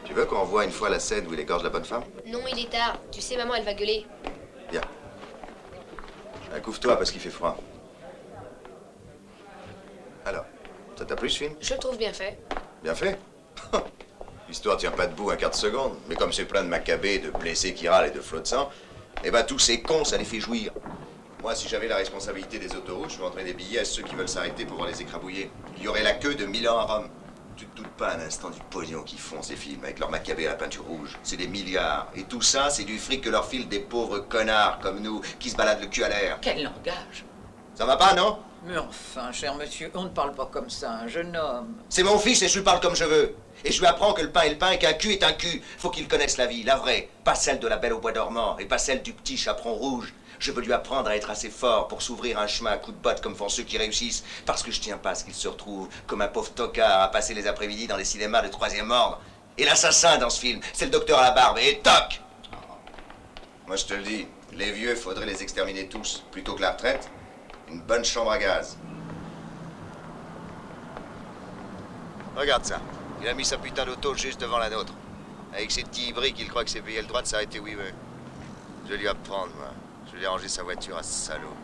Tu veux qu'on revoie une fois la scène où il égorge la bonne femme? Non, il est tard. Tu sais, maman, elle va gueuler. Bien. Couvre-toi parce qu'il fait froid. Alors, ça t'a plu ce film? Je le trouve bien fait. Bien fait? L'histoire tient pas debout un quart de seconde. Mais comme c'est plein de macabées, de blessés qui râlent et de flots de sang, eh ben tous ces cons, ça les fait jouir. Moi, si j'avais la responsabilité des autoroutes, je vendrais des billets à ceux qui veulent s'arrêter pour voir les écrabouiller. Il y aurait la queue de 1000 ans à Rome. Tu te doutes pas un instant du pognon qu'ils font, ces films, avec leur macabée à la peinture rouge. C'est des milliards. Et tout ça, c'est du fric que leur filent des pauvres connards comme nous, qui se baladent le cul à l'air. Quel langage! Ça va pas, non? Mais enfin, cher monsieur, on ne parle pas comme ça, un jeune homme. C'est mon fils et je lui parle comme je veux. Et je lui apprends que le pain est le pain et qu'un cul est un cul. Faut qu'il connaisse la vie, la vraie. Pas celle de la belle au bois dormant et pas celle du petit chaperon rouge. Je veux lui apprendre à être assez fort pour s'ouvrir un chemin à coups de botte comme font ceux qui réussissent. Parce que je tiens pas à ce qu'il se retrouve comme un pauvre tocard à passer les après-midi dans les cinémas de troisième ordre. Et l'assassin dans ce film, c'est le docteur à la barbe et toc! Moi je te le dis, les vieux, faudrait les exterminer tous. Plutôt que la retraite, une bonne chambre à gaz. Regarde ça. Il a mis sa putain d'auto juste devant la nôtre. Avec ses petits hybrides, il croit que c'est payé le droit de s'arrêter où il veut. Je vais lui apprendre, moi. Je vais lui ranger sa voiture à ce salaud.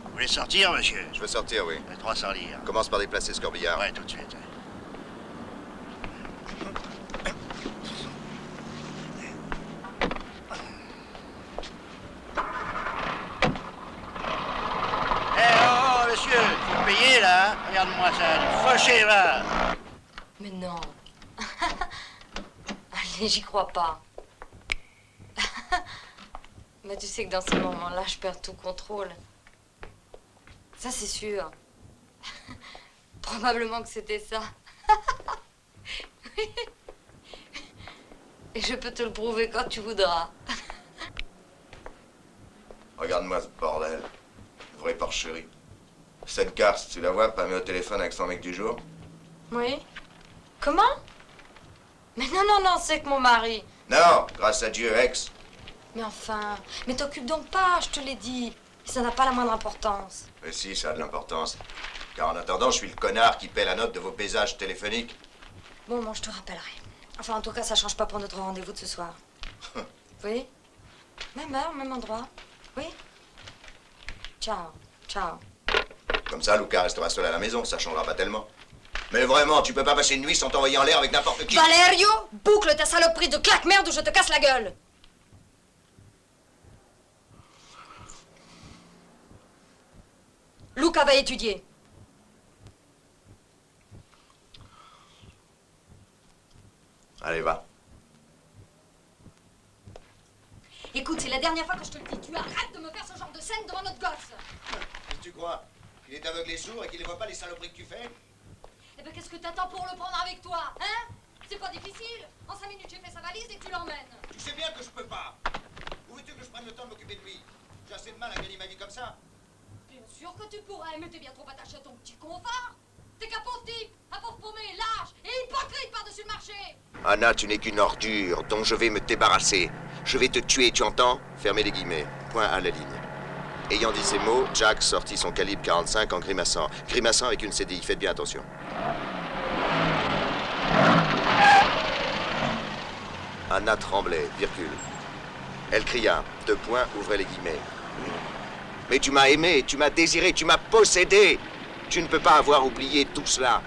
Vous voulez sortir, monsieur? Je veux sortir, oui. 300 livres. Commence par déplacer ce corbillard. Ouais, tout de suite. Payé là, regarde-moi ça, du fauché là. Mais non. Allez, j'y crois pas. Mais tu sais que dans ces moments-là, je perds tout contrôle. Ça, c'est sûr. Probablement que c'était ça. Et je peux te le prouver quand tu voudras. Regarde-moi ce bordel. Vraie porcherie. Cette garce, tu la vois, pas mis au téléphone avec son mec du jour? Oui? Comment? Mais non, non, non, c'est que mon mari. Non, grâce à Dieu, ex. Mais enfin, mais t'occupe donc pas, je te l'ai dit. Ça n'a pas la moindre importance. Mais si, ça a de l'importance. Car en attendant, je suis le connard qui paie la note de vos paysages téléphoniques. Bon, je te rappellerai. Enfin, en tout cas, ça change pas pour notre rendez-vous de ce soir. Oui? Même heure, même endroit. Oui? Ciao, ciao. Comme ça, Luca restera seul à la maison, ça changera pas tellement. Mais vraiment, tu peux pas passer une nuit sans t'envoyer en l'air avec n'importe qui. Valerio, boucle ta saloperie de claque-merde ou je te casse la gueule. Luca va étudier. Allez, va. Écoute, c'est la dernière fois que je te le dis. Tu arrêtes de me faire ce genre de scène devant notre gosse. Qu'est-ce que tu crois? Qu'il est aveugle et sourd et qu'il ne voit pas les saloperies que tu fais? Eh ben, qu'est-ce que t'attends pour le prendre avec toi, hein? C'est pas difficile. En 5 minutes, j'ai fait sa valise et tu l'emmènes. Tu sais bien que je peux pas. Où veux-tu que je prenne le temps de m'occuper de lui? J'ai assez de mal à gagner ma vie comme ça. Bien sûr que tu pourrais, mais t'es bien trop attaché à ton petit confort. T'es qu'un pauvre type, un pauvre paumé, lâche et hypocrite par-dessus le marché. Anna, tu n'es qu'une ordure dont je vais me débarrasser. Je vais te tuer, tu entends? Fermez les guillemets. Point à la ligne. Ayant dit ces mots, Jack sortit son calibre 45 en grimaçant. Grimaçant avec une CDI, faites bien attention. Anna tremblait, virgule. Elle cria, 2 points, ouvrez les guillemets. Mais tu m'as aimé, tu m'as désiré, tu m'as possédé. Tu ne peux pas avoir oublié tout cela.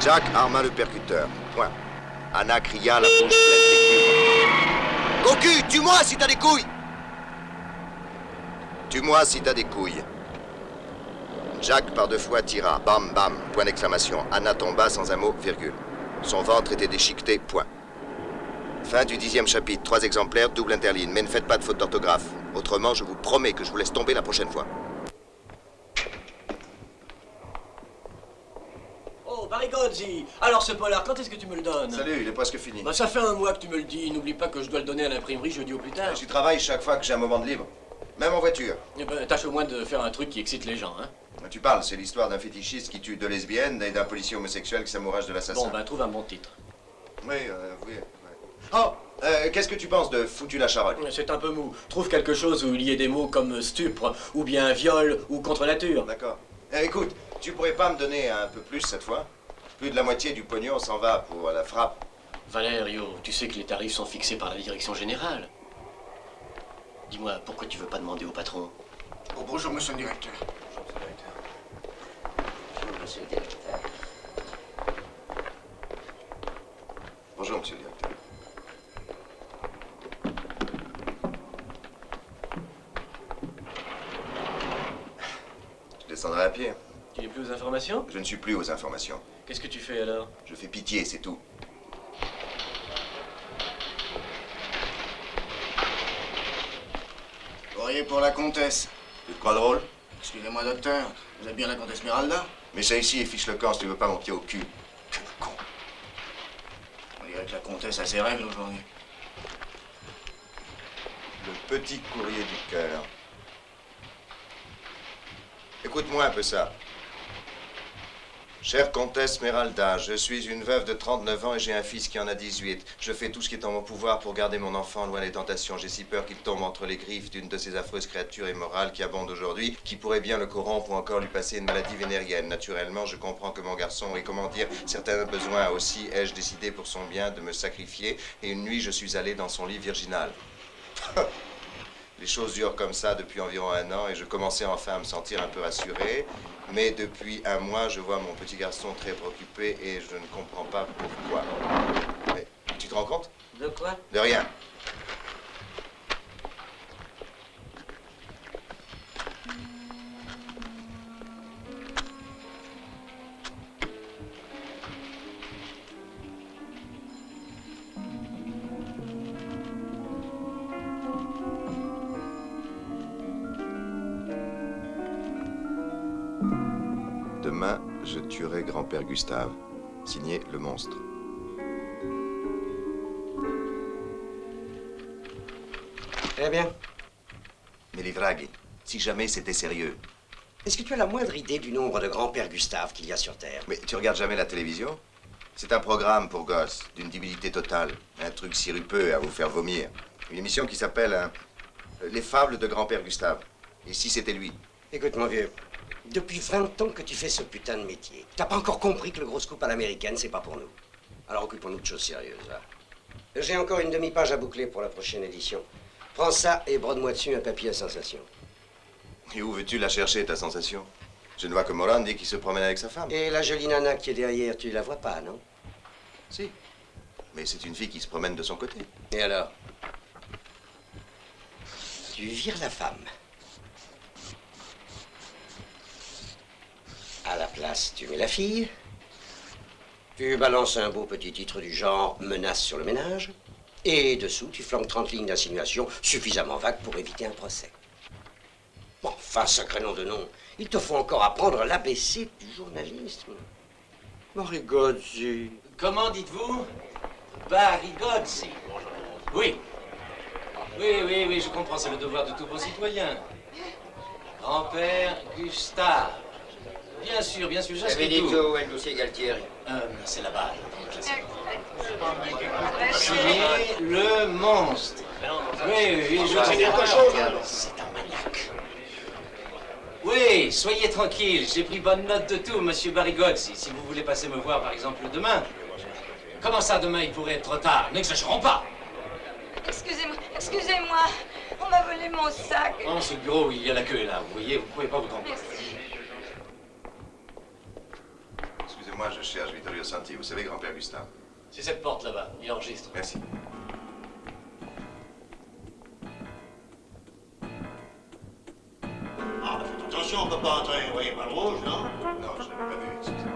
Jack arma le percuteur. Point. Anna cria, la bouche pleine d'écume. Cocu, tue-moi si t'as des couilles! Tue-moi si t'as des couilles. Jack par 2 fois tira. Bam, bam, point d'exclamation. Anna tomba sans un mot, virgule. Son ventre était déchiqueté, point. Fin du 10e chapitre. 3 exemplaires, double interligne. Mais ne faites pas de faute d'orthographe. Autrement, je vous promets que je vous laisse tomber la prochaine fois. Oh, Barigozzi! Alors ce polar, quand est-ce que tu me le donnes? Salut, il est presque fini. Bah ça fait 1 mois que tu me le dis. N'oublie pas que je dois le donner à l'imprimerie jeudi au plus tard. Je travaille chaque fois que j'ai un moment de libre. Même en voiture. Eh ben, tâche au moins de faire un truc qui excite les gens, hein. Tu parles, c'est l'histoire d'un fétichiste qui tue 2 lesbiennes et d'un policier homosexuel qui s'amourage de l'assassin. Bon, ben trouve un bon titre. Oui, oui. Oh, qu'est-ce que tu penses de Foutu la charogne? C'est un peu mou. Trouve quelque chose où il y ait des mots comme stupre, ou bien viol, ou contre nature. D'accord. Écoute, tu pourrais pas me donner un peu plus cette fois? Plus de la moitié du pognon s'en va pour la frappe. Valerio, tu sais que les tarifs sont fixés par la direction générale. Dis-moi, pourquoi tu veux pas demander au patron? Oh, bonjour, monsieur le directeur. Monsieur le directeur. Bonjour, monsieur le directeur. Je descendrai à pied. Tu n'es plus aux informations? Je ne suis plus aux informations. Qu'est-ce que tu fais alors? Je fais pitié, c'est tout. Courrier pour la comtesse. Tu te crois drôle? Excusez-moi, docteur. Vous êtes bien la comtesse Esmeralda? Mets ça ici et fiche le camp si tu veux pas mon pied au cul. Quel con. On dirait que la comtesse a ses règles aujourd'hui. Le petit courrier du cœur. Écoute-moi un peu ça. Chère comtesse Esmeralda, je suis une veuve de 39 ans et j'ai un fils qui en a 18. Je fais tout ce qui est en mon pouvoir pour garder mon enfant loin des tentations. J'ai si peur qu'il tombe entre les griffes d'une de ces affreuses créatures immorales qui abondent aujourd'hui, qui pourrait bien le corrompre ou encore lui passer une maladie vénérienne. Naturellement, je comprends que mon garçon ait, comment dire, certains besoins aussi. Ai-je décidé pour son bien de me sacrifier et une nuit, je suis allé dans son lit virginal. Les choses durent comme ça depuis environ 1 an et je commençais enfin à me sentir un peu rassuré. Mais depuis 1 mois, je vois mon petit garçon très préoccupé et je ne comprends pas pourquoi. Mais tu te rends compte? De quoi? De rien. Demain, je tuerai grand-père Gustave. Signé Le Monstre. Eh bien, Me li draghi. Si jamais c'était sérieux. Est-ce que tu as la moindre idée du nombre de grands-pères Gustave qu'il y a sur Terre? Mais tu regardes jamais la télévision? C'est un programme pour gosses, d'une débilité totale. Un truc sirupeux à vous faire vomir. Une émission qui s'appelle Les fables de grand-père Gustave. Et si c'était lui? Écoute, mon vieux, depuis 20 ans que tu fais ce putain de métier, t'as pas encore compris que le gros scoop à l'américaine, c'est pas pour nous. Alors occupons-nous de choses sérieuses, va. J'ai encore une demi-page à boucler pour la prochaine édition. Prends ça et brode-moi dessus un papier à sensation. Et où veux-tu la chercher, ta sensation? Je ne vois que Morandi qui se promène avec sa femme. Et la jolie nana qui est derrière, tu la vois pas, non? Si. Mais c'est une fille qui se promène de son côté. Et alors? Tu vires la femme. À la place, tu mets la fille. Tu balances un beau petit titre du genre « Menace sur le ménage ». Et dessous, tu flanques 30 lignes d'insinuation suffisamment vagues pour éviter un procès. Bon, enfin, sacré nom de nom, il te faut encore apprendre l'ABC du journalisme. Barigozzi. Comment dites-vous? Barigozzi. Oui. Oui, je comprends, c'est le devoir de tout bon citoyen. Grand-père Gustave. Bien sûr, j'inscris tout. Benito, El Dossier Galtieri. C'est là-bas. Signé le monstre. Oui, je sais quelque chose. C'est un maniaque. Oui, soyez tranquille, j'ai pris bonne note de tout, monsieur Barigozzi. Si vous voulez passer me voir, par exemple, demain. Comment ça, demain, il pourrait être trop tard? N'exagérons pas. Excusez-moi. On m'a volé mon sac. Oh, ce bureau, il y a la queue, là. Vous voyez, vous pouvez pas vous tromper. Merci. Excusez-moi, je cherche Vittorio Santi. Vous savez, grand-père Gustave? C'est cette porte là-bas, il enregistre. Merci. Ah, faites attention, on peut pas entrer, vous voyez pas le rouge, non? Non, je n'avais pas vu, excusez-moi.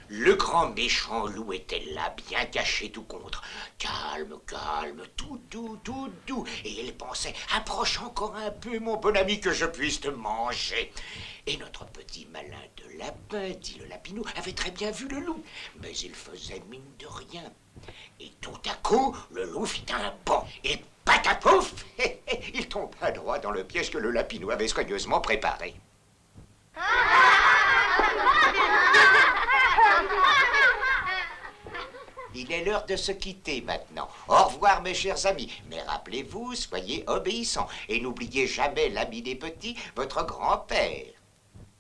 Le grand méchant loup était là, bien caché tout contre. Calme, tout doux. Et il pensait, approche encore un peu, mon bon ami, que je puisse te manger. Et notre petit malin de lapin, dit le lapinou, avait très bien vu le loup. Mais il faisait mine de rien. Et tout à coup, le loup fit un bond. Et patapouf, il tomba droit dans le piège que le lapinou avait soigneusement préparé. Il est l'heure de se quitter maintenant. Au revoir, mes chers amis. Mais rappelez-vous, soyez obéissants. Et n'oubliez jamais l'ami des petits, votre grand-père.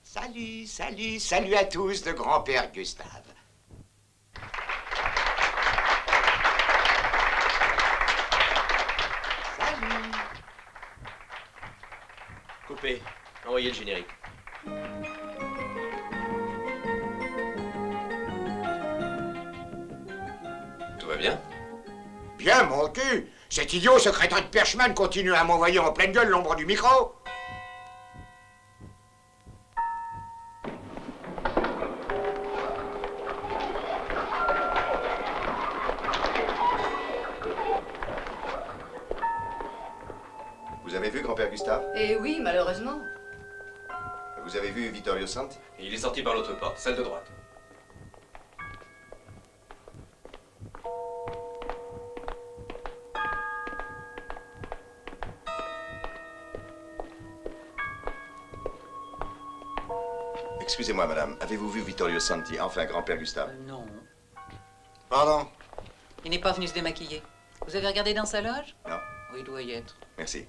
Salut à tous, le grand-père Gustave. Salut. Coupé, envoyez le générique. Tout va bien? Bien, mon cul. Cet idiot, ce crétin de Perchman, continue à m'envoyer en pleine gueule l'ombre du micro. Vous avez vu grand-père Gustave? Eh oui, malheureusement. Vous avez vu Vittorio Santi? Il est sorti par l'autre porte, celle de droite. Excusez-moi, madame. Avez-vous vu Vittorio Santi, enfin grand-père Gustave? Non. Pardon? Il n'est pas venu se démaquiller. Vous avez regardé dans sa loge? Non. Oui, il doit y être. Merci.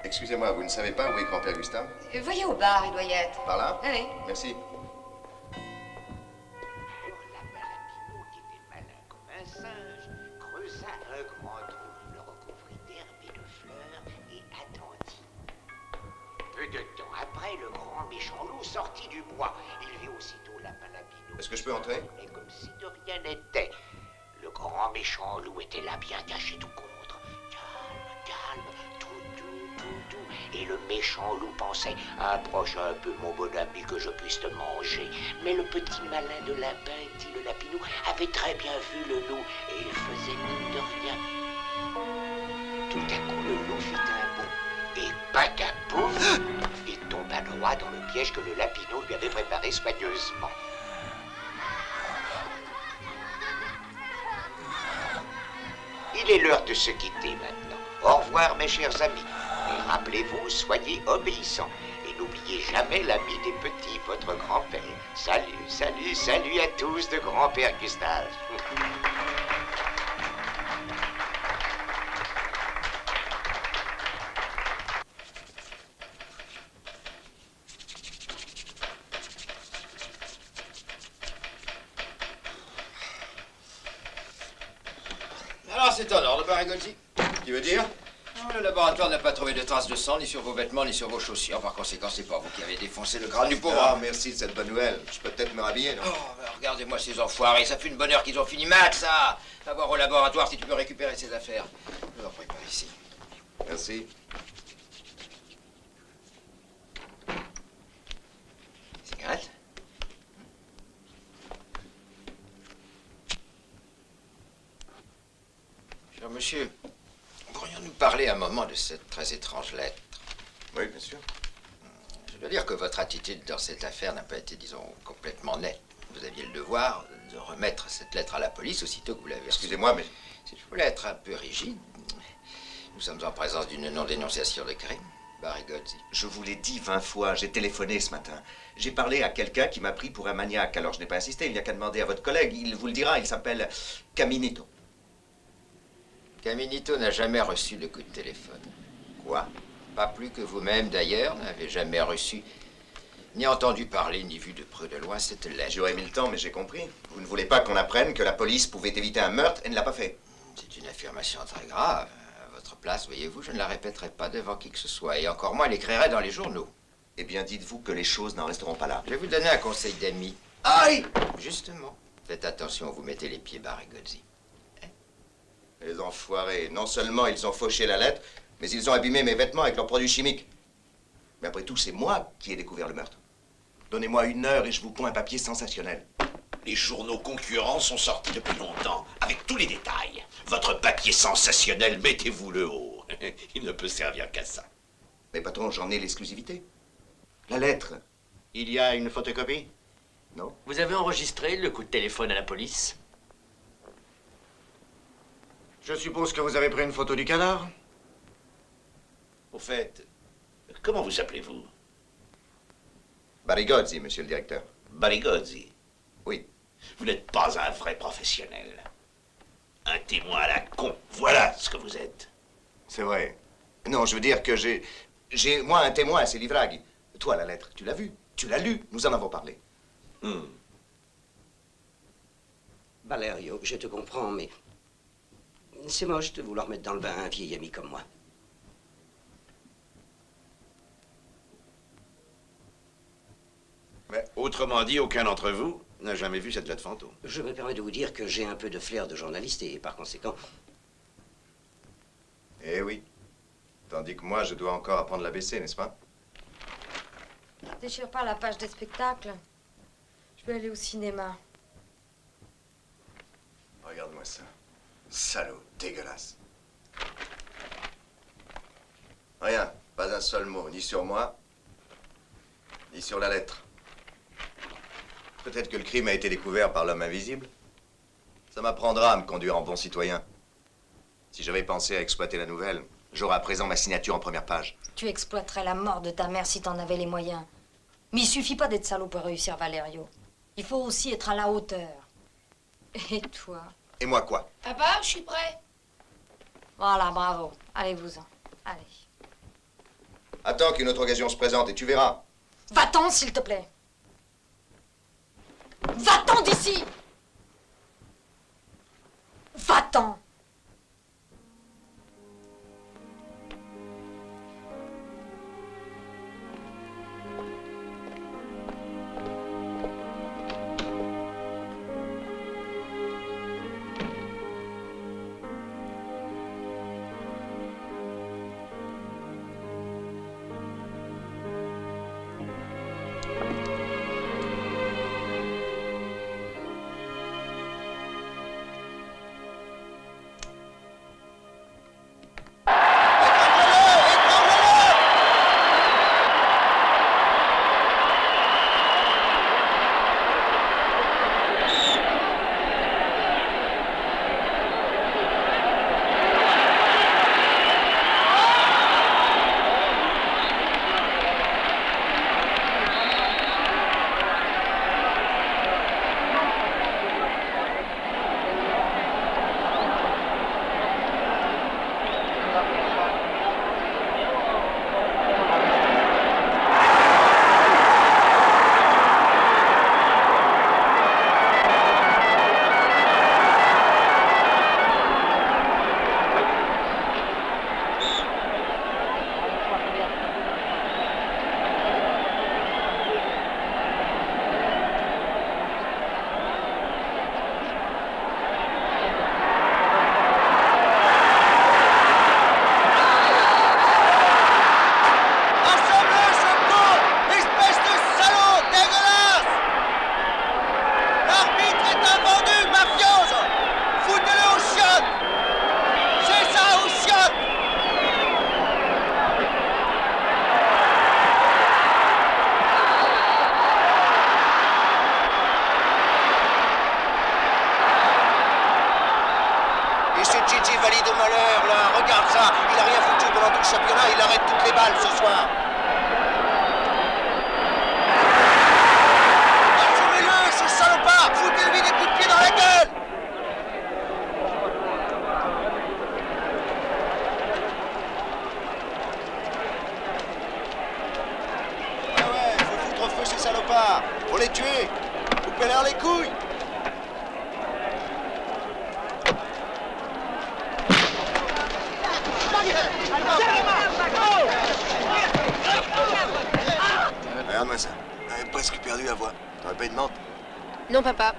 Excusez-moi, vous ne savez pas où est grand-père Gustave? Voyez au bar, il doit y être. Par là? Oui. Merci. La Balapino, qui était malin comme un singe, creusa un grand trou, le recouvrit d'herbes et de fleurs et attendit. Peu de temps après, le grand méchant loup sortit du bois. Il vit aussitôt la Balapino. Est-ce que je peux entrer? Et comme si de rien n'était. Le grand méchant loup était là bien caché tout contre. Calme, calme, tout. Et le méchant loup pensait, approche un peu mon bon ami que je puisse te manger. Mais le petit malin de lapin, dit le lapinou, avait très bien vu le loup et il faisait mine de rien. Tout à coup, le loup fit un bond et pacapouf, il tomba droit dans le piège que le lapinou lui avait préparé soigneusement. Il est l'heure de se quitter maintenant. Au revoir mes chers amis. Et rappelez-vous, soyez obéissants. Et n'oubliez jamais l'ami des petits, votre grand-père. Salut à tous de grand-père Gustave. Alors c'est en ordre, Barigozzi. Qui veut dire? Le laboratoire n'a pas trouvé de traces de sang, ni sur vos vêtements, ni sur vos chaussures. Par conséquent, c'est pas vous qui avez défoncé le crâne du pauvre. Ah, merci de cette bonne nouvelle. Je peux peut-être me rhabiller, non? Oh, ben regardez-moi ces enfoirés, ça fait une bonne heure qu'ils ont fini. Max, ça! Va voir au laboratoire si tu peux récupérer ces affaires. Je leur prépare ici. Merci. Cigarette? Cher monsieur, pourrions-nous parler un moment de cette très étrange lettre? Oui, bien sûr. Je dois dire que votre attitude dans cette affaire n'a pas été, disons, complètement nette. Vous aviez le devoir de remettre cette lettre à la police aussitôt que vous l'avez reçue. Excusez-moi, mais... Si je voulais être un peu rigide, nous sommes en présence d'une non-dénonciation de crime, Barigozzi. Je vous l'ai dit 20 fois, j'ai téléphoné ce matin. J'ai parlé à quelqu'un qui m'a pris pour un maniaque, alors je n'ai pas insisté, il n'y a qu'à demander à votre collègue, il vous le dira, il s'appelle Caminito. Caminito n'a jamais reçu de coup de téléphone. Quoi? Pas plus que vous-même, d'ailleurs, n'avez jamais reçu, ni entendu parler, ni vu de près de loin cette lettre. J'aurais mis le temps, mais j'ai compris. Vous ne voulez pas qu'on apprenne que la police pouvait éviter un meurtre et ne l'a pas fait. C'est une affirmation très grave. À votre place, voyez-vous, je ne la répéterai pas devant qui que ce soit, et encore moins l'écrirai dans les journaux. Eh bien, dites-vous que les choses n'en resteront pas là. Je vais vous donner un conseil d'ami. Aïe! Justement, faites attention où vous mettez les pieds, Barigozzi. Les enfoirés, non seulement ils ont fauché la lettre, mais ils ont abîmé mes vêtements avec leurs produits chimiques. Mais après tout, c'est moi qui ai découvert le meurtre. Donnez-moi 1 heure et je vous ponds un papier sensationnel. Les journaux concurrents sont sortis depuis longtemps, avec tous les détails. Votre papier sensationnel, mettez-vous-le haut. Il ne peut servir qu'à ça. Mais patron, j'en ai l'exclusivité. La lettre. Il y a une photocopie? Non? Vous avez enregistré le coup de téléphone à la police? Je suppose que vous avez pris une photo du cadavre? Au fait, comment vous appelez-vous? Barigozzi, monsieur le directeur. Barigozzi. Oui. Vous n'êtes pas un vrai professionnel. Un témoin à la con. Voilà ce que vous êtes. C'est vrai. Non, je veux dire que j'ai moi, un témoin, c'est Livraghi. Toi, la lettre, tu l'as vue, tu l'as lue, nous en avons parlé. Valerio, je te comprends, mais c'est moche de vouloir mettre dans le bain un vieil ami comme moi. Mais autrement dit, aucun d'entre vous n'a jamais vu cette lettre fantôme. Je me permets de vous dire que j'ai un peu de flair de journaliste et par conséquent... Eh oui. Tandis que moi, je dois encore apprendre l'ABC, n'est-ce pas? Déchire pas la page des spectacles. Je vais aller au cinéma. Regarde-moi ça. Salaud, dégueulasse. Rien, pas un seul mot, ni sur moi, ni sur la lettre. Peut-être que le crime a été découvert par l'homme invisible. Ça m'apprendra à me conduire en bon citoyen. Si j'avais pensé à exploiter la nouvelle, j'aurais à présent ma signature en première page. Tu exploiterais la mort de ta mère si t'en avais les moyens. Mais il suffit pas d'être salaud pour réussir, Valerio. Il faut aussi être à la hauteur. Et toi? Et moi quoi? Papa, je suis prêt. Voilà, bravo. Allez-vous-en. Allez. Attends qu'une autre occasion se présente et tu verras. Va-t'en, s'il te plaît. Va-t'en d'ici. Va-t'en. Faut les tuer. Coupez-leur les couilles. Regarde-moi ça. J'avais presque perdu la voix. T'aurais pas une menthe? Non, papa.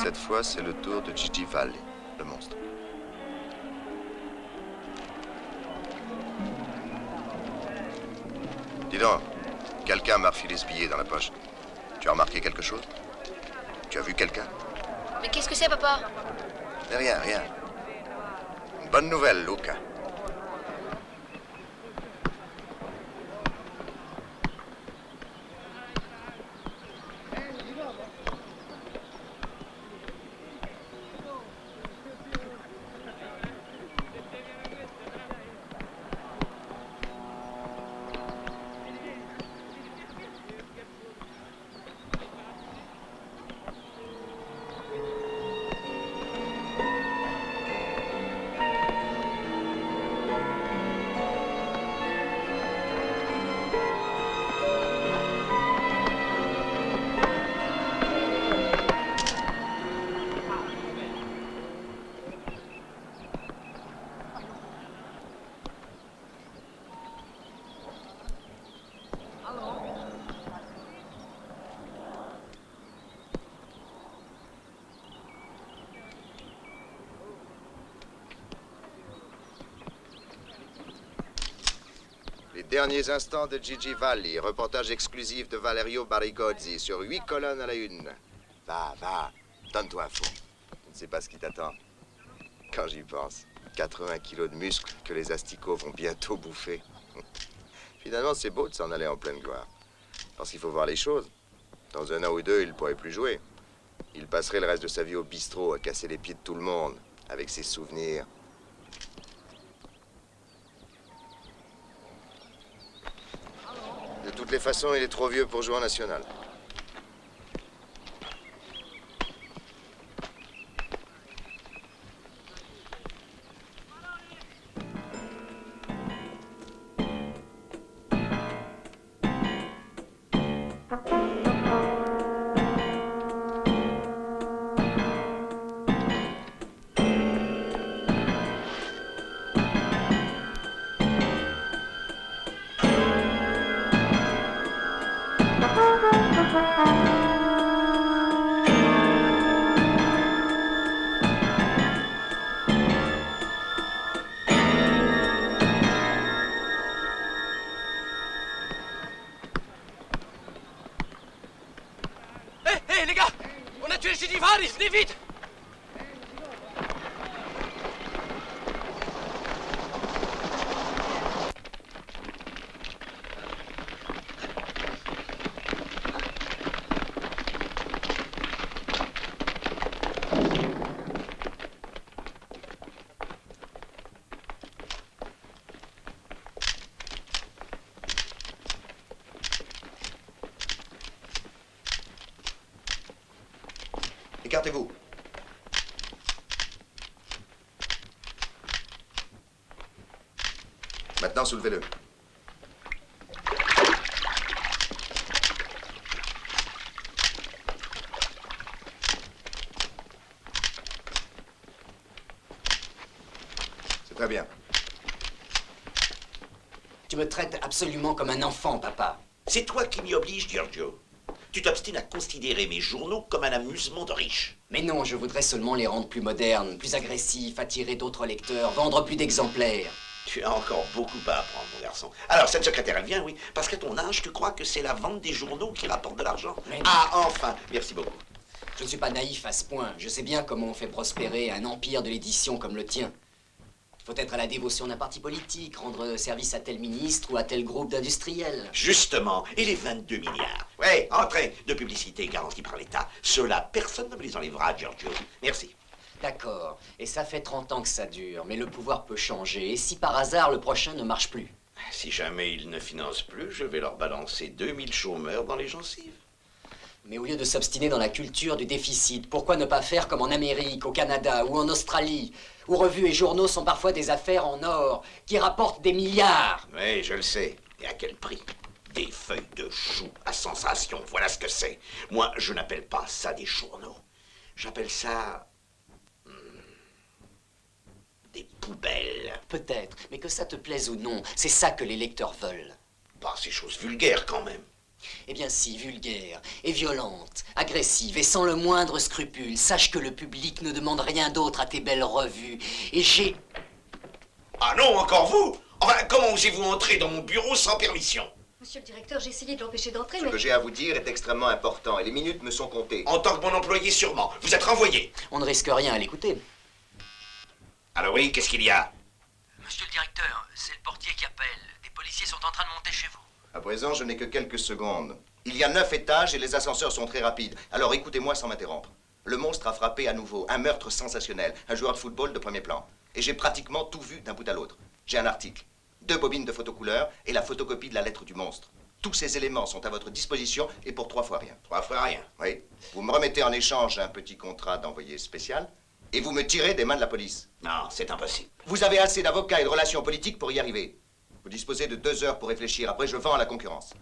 Cette fois, c'est le tour de Gigi Valli, le monstre. Dis donc, quelqu'un m'a refilé ce billet dans la poche. Tu as remarqué quelque chose? Tu as vu quelqu'un? Mais qu'est-ce que c'est, papa? Mais rien, rien. Une bonne nouvelle, Luca. Derniers instants de Gigi Valli, reportage exclusif de Valerio Barigozzi sur 8 colonnes à la une. Va, va, donne-toi à fond. Je ne sais pas ce qui t'attend. Quand j'y pense, 80 kilos de muscles que les asticots vont bientôt bouffer. Finalement, c'est beau de s'en aller en pleine gloire. Parce qu'il faut voir les choses. Dans un an ou deux, il ne pourrait plus jouer. Il passerait le reste de sa vie au bistrot à casser les pieds de tout le monde, avec ses souvenirs. De toutes les façons, il est trop vieux pour jouer en national. vite! Écartez-vous. Maintenant, soulevez-le. C'est très bien. Tu me traites absolument comme un enfant, papa. C'est toi qui m'y obliges, Giorgio. Tu t'obstines à considérer mes journaux comme un amusement de riche. Mais non, je voudrais seulement les rendre plus modernes, plus agressifs, attirer d'autres lecteurs, vendre plus d'exemplaires. Tu as encore beaucoup à apprendre, mon garçon. Alors, cette secrétaire, elle vient, oui, parce qu'à ton âge, tu crois que c'est la vente des journaux qui rapporte de l'argent. Ah, enfin, merci beaucoup. Je ne suis pas naïf à ce point. Je sais bien comment on fait prospérer un empire de l'édition comme le tien. Il faut être à la dévotion d'un parti politique, rendre service à tel ministre ou à tel groupe d'industriels. Justement, et les 22 milliards. Ouais, entrez, de publicité garantie par l'État. Ceux-là, personne ne me les enlèvera, Giorgio. Merci. D'accord, et ça fait 30 ans que ça dure, mais le pouvoir peut changer, et si par hasard le prochain ne marche plus? Si jamais ils ne financent plus, je vais leur balancer 2000 chômeurs dans les gencives. Mais au lieu de s'obstiner dans la culture du déficit, pourquoi ne pas faire comme en Amérique, au Canada ou en Australie, où revues et journaux sont parfois des affaires en or, qui rapportent des milliards? Oui, je le sais. Et à quel prix? Des feuilles de choux à sensation, voilà ce que c'est. Moi, je n'appelle pas ça des journaux. J'appelle ça... des poubelles. Peut-être, mais que ça te plaise ou non, c'est ça que les lecteurs veulent. Pas ces choses vulgaires, quand même. Eh bien si, vulgaire et violente, agressive et sans le moindre scrupule, sache que le public ne demande rien d'autre à tes belles revues. Et j'ai... Ah non, encore vous? Enfin, comment osez-vous entrer dans mon bureau sans permission? Monsieur le directeur, j'ai essayé de l'empêcher d'entrer, Ce mais... que j'ai à vous dire est extrêmement important et les minutes me sont comptées. En tant que mon employé, sûrement. Vous êtes renvoyé. On ne risque rien à l'écouter. Alors oui, qu'est-ce qu'il y a? Monsieur le directeur, c'est le portier qui appelle. Des policiers sont en train de monter chez vous. À présent, je n'ai que quelques secondes. Il y a 9 étages et les ascenseurs sont très rapides. Alors écoutez-moi sans m'interrompre. Le monstre a frappé à nouveau. Un meurtre sensationnel. Un joueur de football de premier plan. Et j'ai pratiquement tout vu d'un bout à l'autre. J'ai un article, 2 bobines de photocouleur et la photocopie de la lettre du monstre. Tous ces éléments sont à votre disposition et pour 3 fois rien. 3 fois rien? Oui. Vous me remettez en échange un petit contrat d'envoyé spécial et vous me tirez des mains de la police. Non, c'est impossible. Vous avez assez d'avocats et de relations politiques pour y arriver. Vous disposez de 2 heures pour réfléchir. Après, je vends à la concurrence.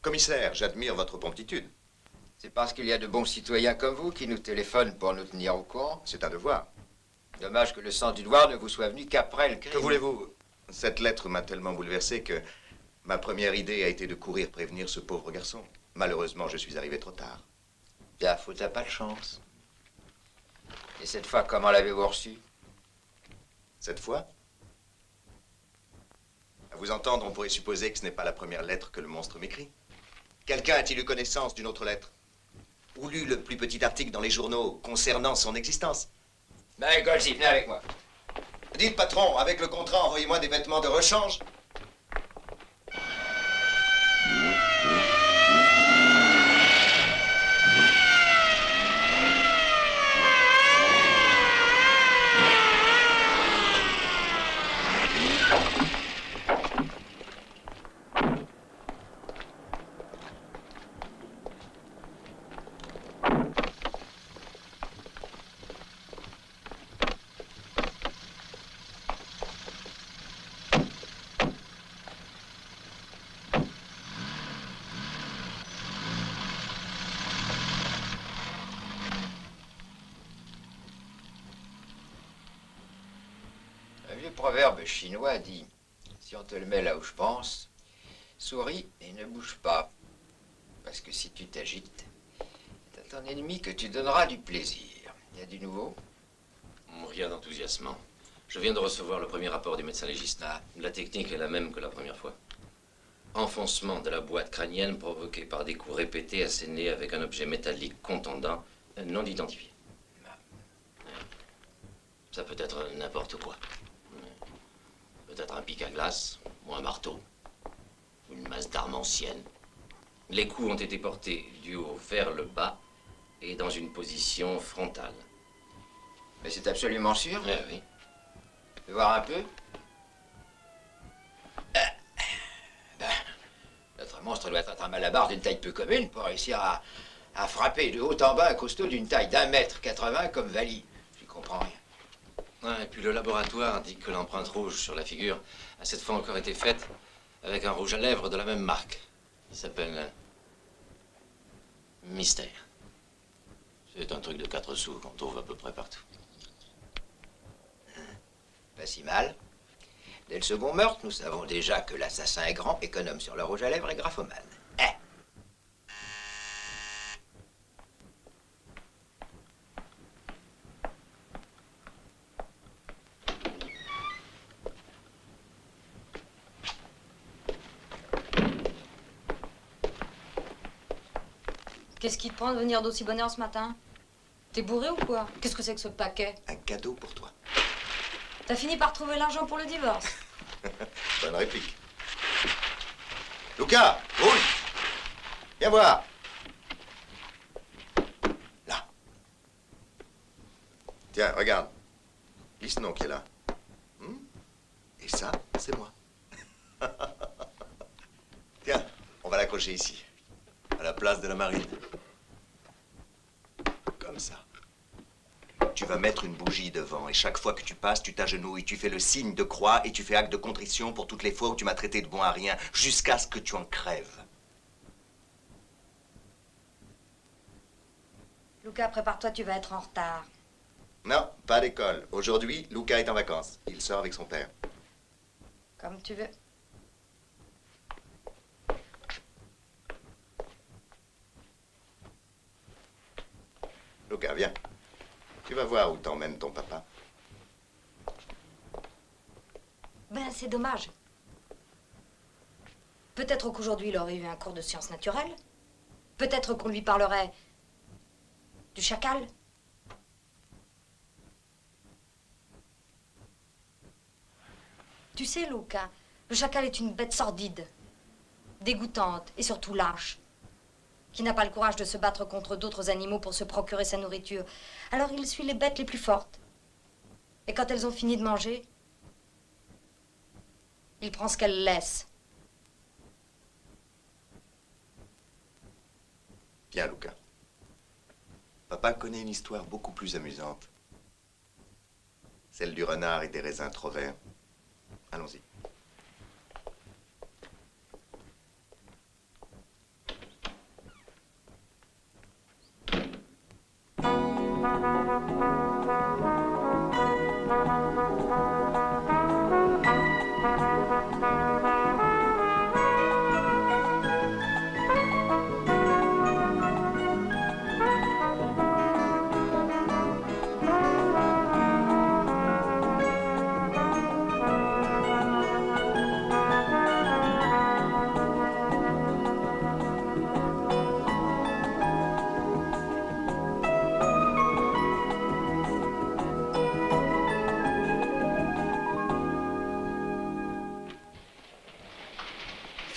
Commissaire, j'admire votre promptitude. C'est parce qu'il y a de bons citoyens comme vous qui nous téléphonent pour nous tenir au courant. C'est un devoir. Dommage que le sang du devoir ne vous soit venu qu'après le crime. Que voulez-vous? Cette lettre m'a tellement bouleversé que ma première idée a été de courir prévenir ce pauvre garçon. Malheureusement, je suis arrivé trop tard. Bien, faut t'as pas de chance. Et cette fois, comment l'avez-vous reçue? Cette fois? À vous entendre, on pourrait supposer que ce n'est pas la première lettre que le monstre m'écrit. Quelqu'un a-t-il eu connaissance d'une autre lettre? Ou lu le plus petit article dans les journaux concernant son existence? Ben, Golzi, venez avec moi. Dites, patron, avec le contrat, envoyez-moi des vêtements de rechange. Le proverbe chinois dit, si on te le met là où je pense, souris et ne bouge pas. Parce que si tu t'agites, c'est à ton ennemi que tu donneras du plaisir. Il y a du nouveau? Rien d'enthousiasmant. Je viens de recevoir le premier rapport du médecin légiste. La technique est la même que la première fois. enfoncement de la boîte crânienne provoqué par des coups répétés assénés avec un objet métallique contondant non identifié. Ça peut être n'importe quoi. Peut-être un pic à glace, ou un marteau, ou une masse d'armes ancienne. Les coups ont été portés du haut vers le bas et dans une position frontale. Mais c'est absolument sûr? Oui. Tu veux voir un peu? Notre monstre doit être un malabar d'une taille peu commune pour réussir à frapper de haut en bas un costaud d'une taille d'1,80 m comme Vali. Je comprends rien. Ouais, et puis le laboratoire indique que l'empreinte rouge sur la figure a cette fois encore été faite avec un rouge à lèvres de la même marque. Il s'appelle Mystère. C'est un truc de 4 sous qu'on trouve à peu près partout. Pas si mal. Dès le second meurtre, nous savons déjà que l'assassin est grand, économe sur le rouge à lèvres et graphomane. Qu'est-ce qui te prend de venir d'aussi bonne heure ce matin? T'es bourré ou quoi? Qu'est-ce que c'est que ce paquet? Un cadeau pour toi. T'as fini par trouver l'argent pour le divorce? Bonne réplique. Luca, roule. Viens voir. Là. Tiens, regarde. Glisse-nom qui est là. Et ça, c'est moi. Tiens, on va l'accrocher ici. À la place de la marine. Comme ça. Tu vas mettre une bougie devant et chaque fois que tu passes, tu t'agenouilles, tu fais le signe de croix et tu fais acte de contrition pour toutes les fois où tu m'as traité de bon à rien, jusqu'à ce que tu en crèves. Luca, prépare-toi, tu vas être en retard. Non, pas d'école. Aujourd'hui, Luca est en vacances. Il sort avec son père. Comme tu veux. Luca, viens. Tu vas voir où t'emmène ton papa. Ben, c'est dommage. Peut-être qu'aujourd'hui, il aurait eu un cours de sciences naturelles. Peut-être qu'on lui parlerait du chacal. Tu sais, Luca, le chacal est une bête sordide, dégoûtante et surtout lâche, qui n'a pas le courage de se battre contre d'autres animaux pour se procurer sa nourriture. Alors il suit les bêtes les plus fortes. Et quand elles ont fini de manger, il prend ce qu'elles laissent. Viens, Luca. Papa connaît une histoire beaucoup plus amusante. Celle du renard et des raisins trop verts. Allons-y.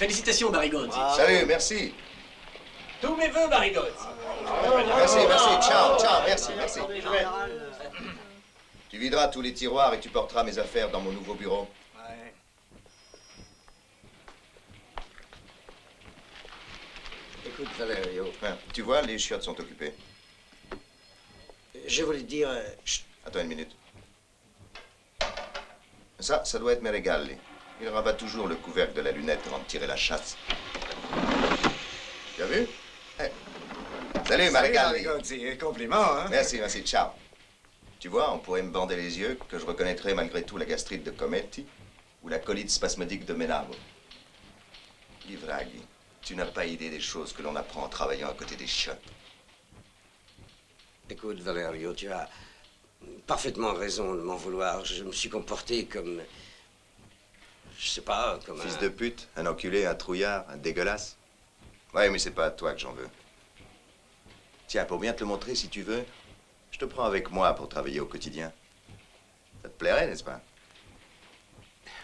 Félicitations, Barry Gold. Salut, merci. Tous mes vœux, Barry Gold. Merci, merci. Ciao, ciao, merci, merci. Tu videras tous les tiroirs et tu porteras mes affaires dans mon nouveau bureau. Ouais. Écoute, Valerio. Tu vois, les chiottes sont occupées. Je voulais te dire... Chut, attends une minute. Ça doit être mes régali. Il rabat toujours le couvercle de la lunette avant de tirer la chasse. Tu as vu? Salut, Marigali. Compliment, hein? Merci, merci. Ciao. Tu vois, on pourrait me bander les yeux que je reconnaîtrais malgré tout la gastrite de Cometti ou la colite spasmodique de Menabo. Livraghi, tu n'as pas idée des choses que l'on apprend en travaillant à côté des chiottes. Écoute, Valerio, tu as parfaitement raison de m'en vouloir. Je me suis comporté comme... je sais pas, comme Fils de pute, un enculé, un trouillard, un dégueulasse. Ouais, mais c'est pas à toi que j'en veux. Tiens, pour bien te le montrer, si tu veux, je te prends avec moi pour travailler au quotidien. Ça te plairait, n'est-ce pas?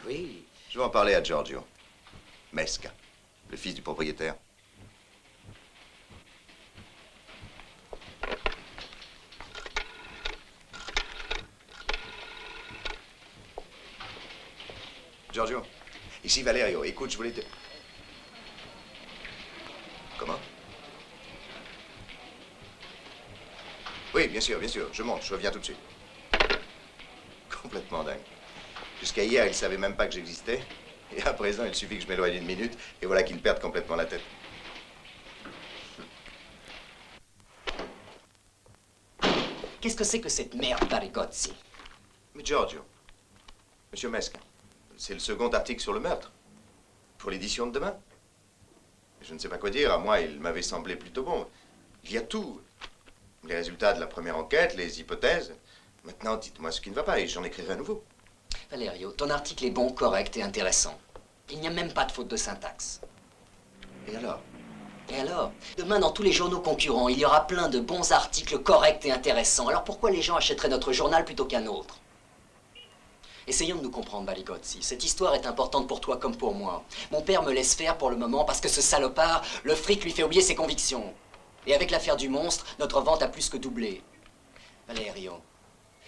Oui. Je vais en parler à Giorgio. Mesca, le fils du propriétaire. Giorgio, ici Valerio. Écoute, je voulais te... Comment? Oui, bien sûr, je monte, je reviens tout de suite. Complètement dingue. Jusqu'à hier, il savait même pas que j'existais. Et à présent, il suffit que je m'éloigne une minute, et voilà qu'il perde complètement la tête. Qu'est-ce que c'est que cette merde, Barigozzi? Mais Giorgio, Monsieur Mesca, c'est le second article sur le meurtre. Pour l'édition de demain. Je ne sais pas quoi dire, à moi, il m'avait semblé plutôt bon. Il y a tout. Les résultats de la première enquête, les hypothèses. Maintenant, dites-moi ce qui ne va pas et j'en écrirai à nouveau. Valerio, ton article est bon, correct et intéressant. Il n'y a même pas de faute de syntaxe. Et alors? Et alors? Demain, dans tous les journaux concurrents, il y aura plein de bons articles corrects et intéressants. Alors pourquoi les gens achèteraient notre journal plutôt qu'un autre? Essayons de nous comprendre, Barigozzi. Cette histoire est importante pour toi comme pour moi. Mon père me laisse faire pour le moment parce que ce salopard, le fric lui fait oublier ses convictions. Et avec l'affaire du monstre, notre vente a plus que doublé. Valerio,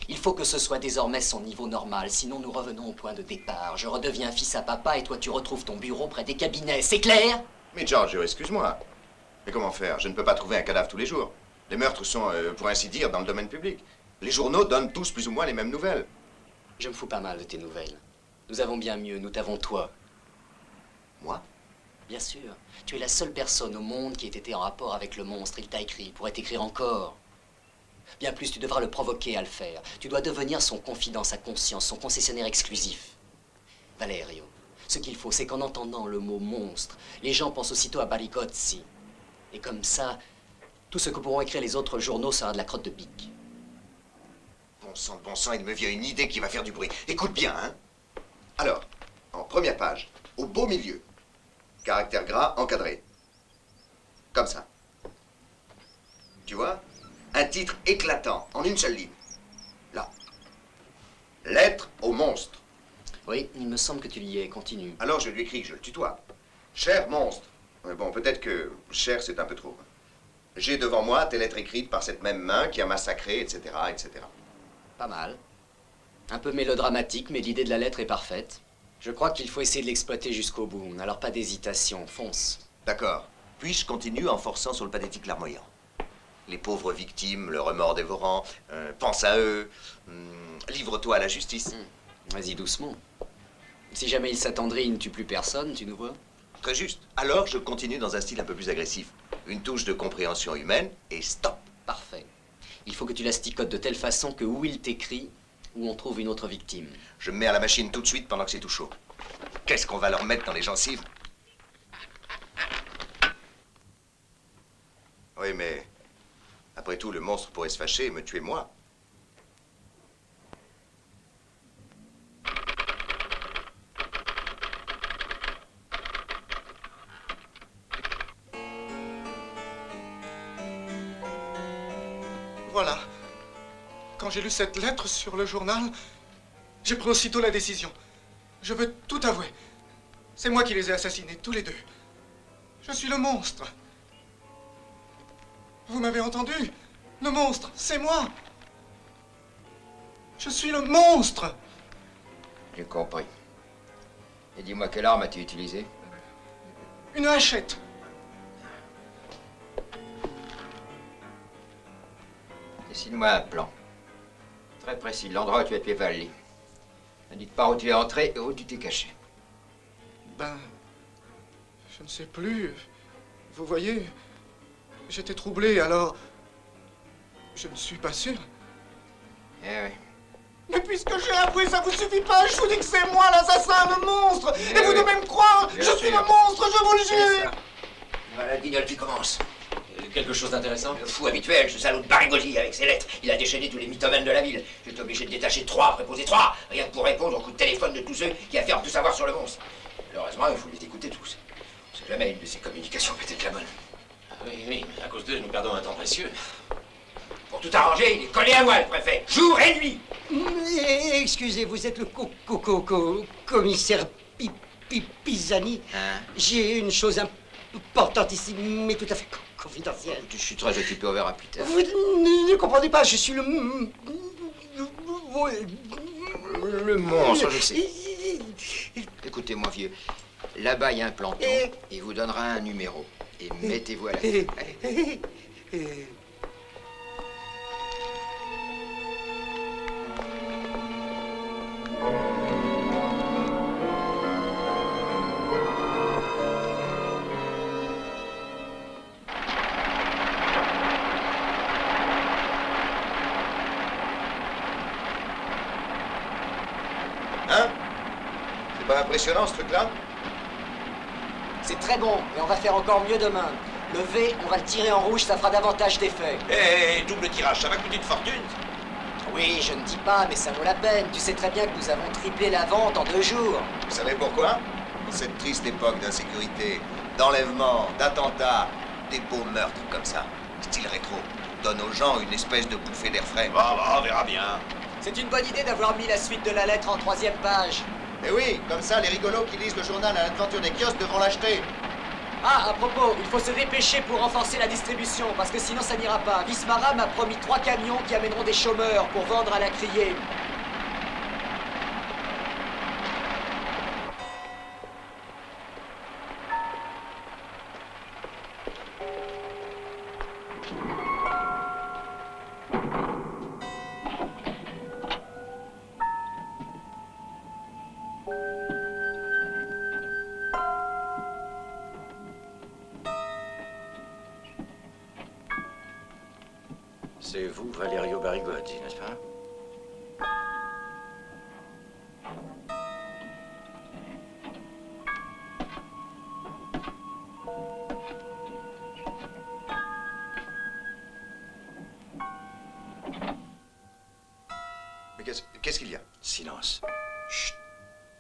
il faut que ce soit désormais son niveau normal, sinon nous revenons au point de départ. Je redeviens fils à papa et toi tu retrouves ton bureau près des cabinets, c'est clair? Mais Giorgio, excuse-moi. Mais comment faire? Je ne peux pas trouver un cadavre tous les jours. Les meurtres sont, pour ainsi dire, dans le domaine public. Les journaux donnent tous plus ou moins les mêmes nouvelles. Je me fous pas mal de tes nouvelles. Nous avons bien mieux, nous t'avons toi. Moi? Bien sûr. Tu es la seule personne au monde qui ait été en rapport avec le monstre. Il t'a écrit, il pourrait t'écrire encore. Bien plus, tu devras le provoquer à le faire. Tu dois devenir son confident, sa conscience, son concessionnaire exclusif. Valerio, ce qu'il faut, c'est qu'en entendant le mot monstre, les gens pensent aussitôt à Barigozzi. Et comme ça, tout ce que pourront écrire les autres journaux sera de la crotte de pique. Bon sang, il me vient une idée qui va faire du bruit. Écoute bien, hein. Alors, en première page, au beau milieu, caractère gras encadré. Comme ça. Tu vois? Un titre éclatant, en une seule ligne. Là. Lettre au monstre. Oui, il me semble que tu l'y es. Continue. Alors je lui écris que je le tutoie. Cher monstre. Bon, peut-être que cher, c'est un peu trop. J'ai devant moi tes lettres écrites par cette même main qui a massacré, etc., etc. Pas mal. Un peu mélodramatique, mais l'idée de la lettre est parfaite. Je crois qu'il faut essayer de l'exploiter jusqu'au bout. Alors pas d'hésitation, fonce. D'accord. Puis je continue en forçant sur le pathétique larmoyant. Les pauvres victimes, le remords dévorant, pense à eux, livre-toi à la justice. Vas-y doucement. Si jamais il s'attendrit, il ne tue plus personne, tu nous vois? Très juste. Alors je continue dans un style un peu plus agressif. Une touche de compréhension humaine et stop. Parfait. Il faut que tu l'asticotes de telle façon que où il t'écrit, où on trouve une autre victime. Je me mets à la machine tout de suite pendant que c'est tout chaud. Qu'est-ce qu'on va leur mettre dans les gencives? Oui, mais... après tout, le monstre pourrait se fâcher et me tuer moi. Voilà. Quand j'ai lu cette lettre sur le journal, j'ai pris aussitôt la décision. Je veux tout avouer. C'est moi qui les ai assassinés, tous les deux. Je suis le monstre. Vous m'avez entendu? Le monstre, c'est moi. Je suis le monstre. J'ai compris. Et dis-moi, quelle arme as-tu utilisée? Une hachette. Dessine-moi un plan. Très précis, l'endroit où tu as tué Valli. Ne dites pas où tu es entré et où tu t'es caché. Ben... je ne sais plus. Vous voyez, j'étais troublé, alors... je ne suis pas sûr. Eh oui. Mais puisque j'ai avoué, ça vous suffit pas. Je vous dis que c'est moi l'assassin, le monstre. Et vous devez me croire. Je suis le monstre, je vous le jure. Voilà, Guignol, tu commences. Quelque chose d'intéressant? Le fou habituel, ce salaud de Barigozzi, avec ses lettres. Il a déchaîné tous les mythomènes de la ville. J'étais obligé de détacher 3, préposer 3, rien que pour répondre au coup de téléphone de tous ceux qui affirment tout savoir sur le monstre. Heureusement, il faut les écouter tous. On sait jamais, une de ces communications peut être la bonne. Ah oui, oui, mais à cause d'eux, nous perdons un temps précieux. Pour tout arranger, il est collé à moi, le préfet, jour et nuit. Excusez, vous êtes le commissaire Pisani. Hein? J'ai une chose importante ici, mais tout à fait confidentielle. Je suis très occupé, on verra plus tard. Vous ne comprenez pas, je suis le monstre, je sais. Écoutez-moi, vieux. Là-bas, il y a un planton. Il vous donnera un numéro. Et mettez-vous à la fin. Allez. Hein? C'est pas impressionnant, ce truc-là? C'est très bon, et on va faire encore mieux demain. Le V, on va le tirer en rouge, ça fera davantage d'effet. Double tirage, ça va coûter une fortune. Oui, je ne dis pas, mais ça vaut la peine. Tu sais très bien que nous avons triplé la vente en 2 jours. Vous savez pourquoi? En cette triste époque d'insécurité, d'enlèvement, d'attentats, des beaux meurtres comme ça, style rétro, donnent aux gens une espèce de bouffée d'air frais. On verra bien. C'est une bonne idée d'avoir mis la suite de la lettre en 3e page. Et oui, comme ça, les rigolos qui lisent le journal à l'aventure des kiosques devront l'acheter. Ah, à propos, il faut se dépêcher pour renforcer la distribution, parce que sinon ça n'ira pas. Vismara m'a promis 3 camions qui amèneront des chômeurs pour vendre à la criée. C'est vous, Valerio Barigozzi, n'est-ce pas? Mais qu'est-ce qu'il y a? Silence. Chut.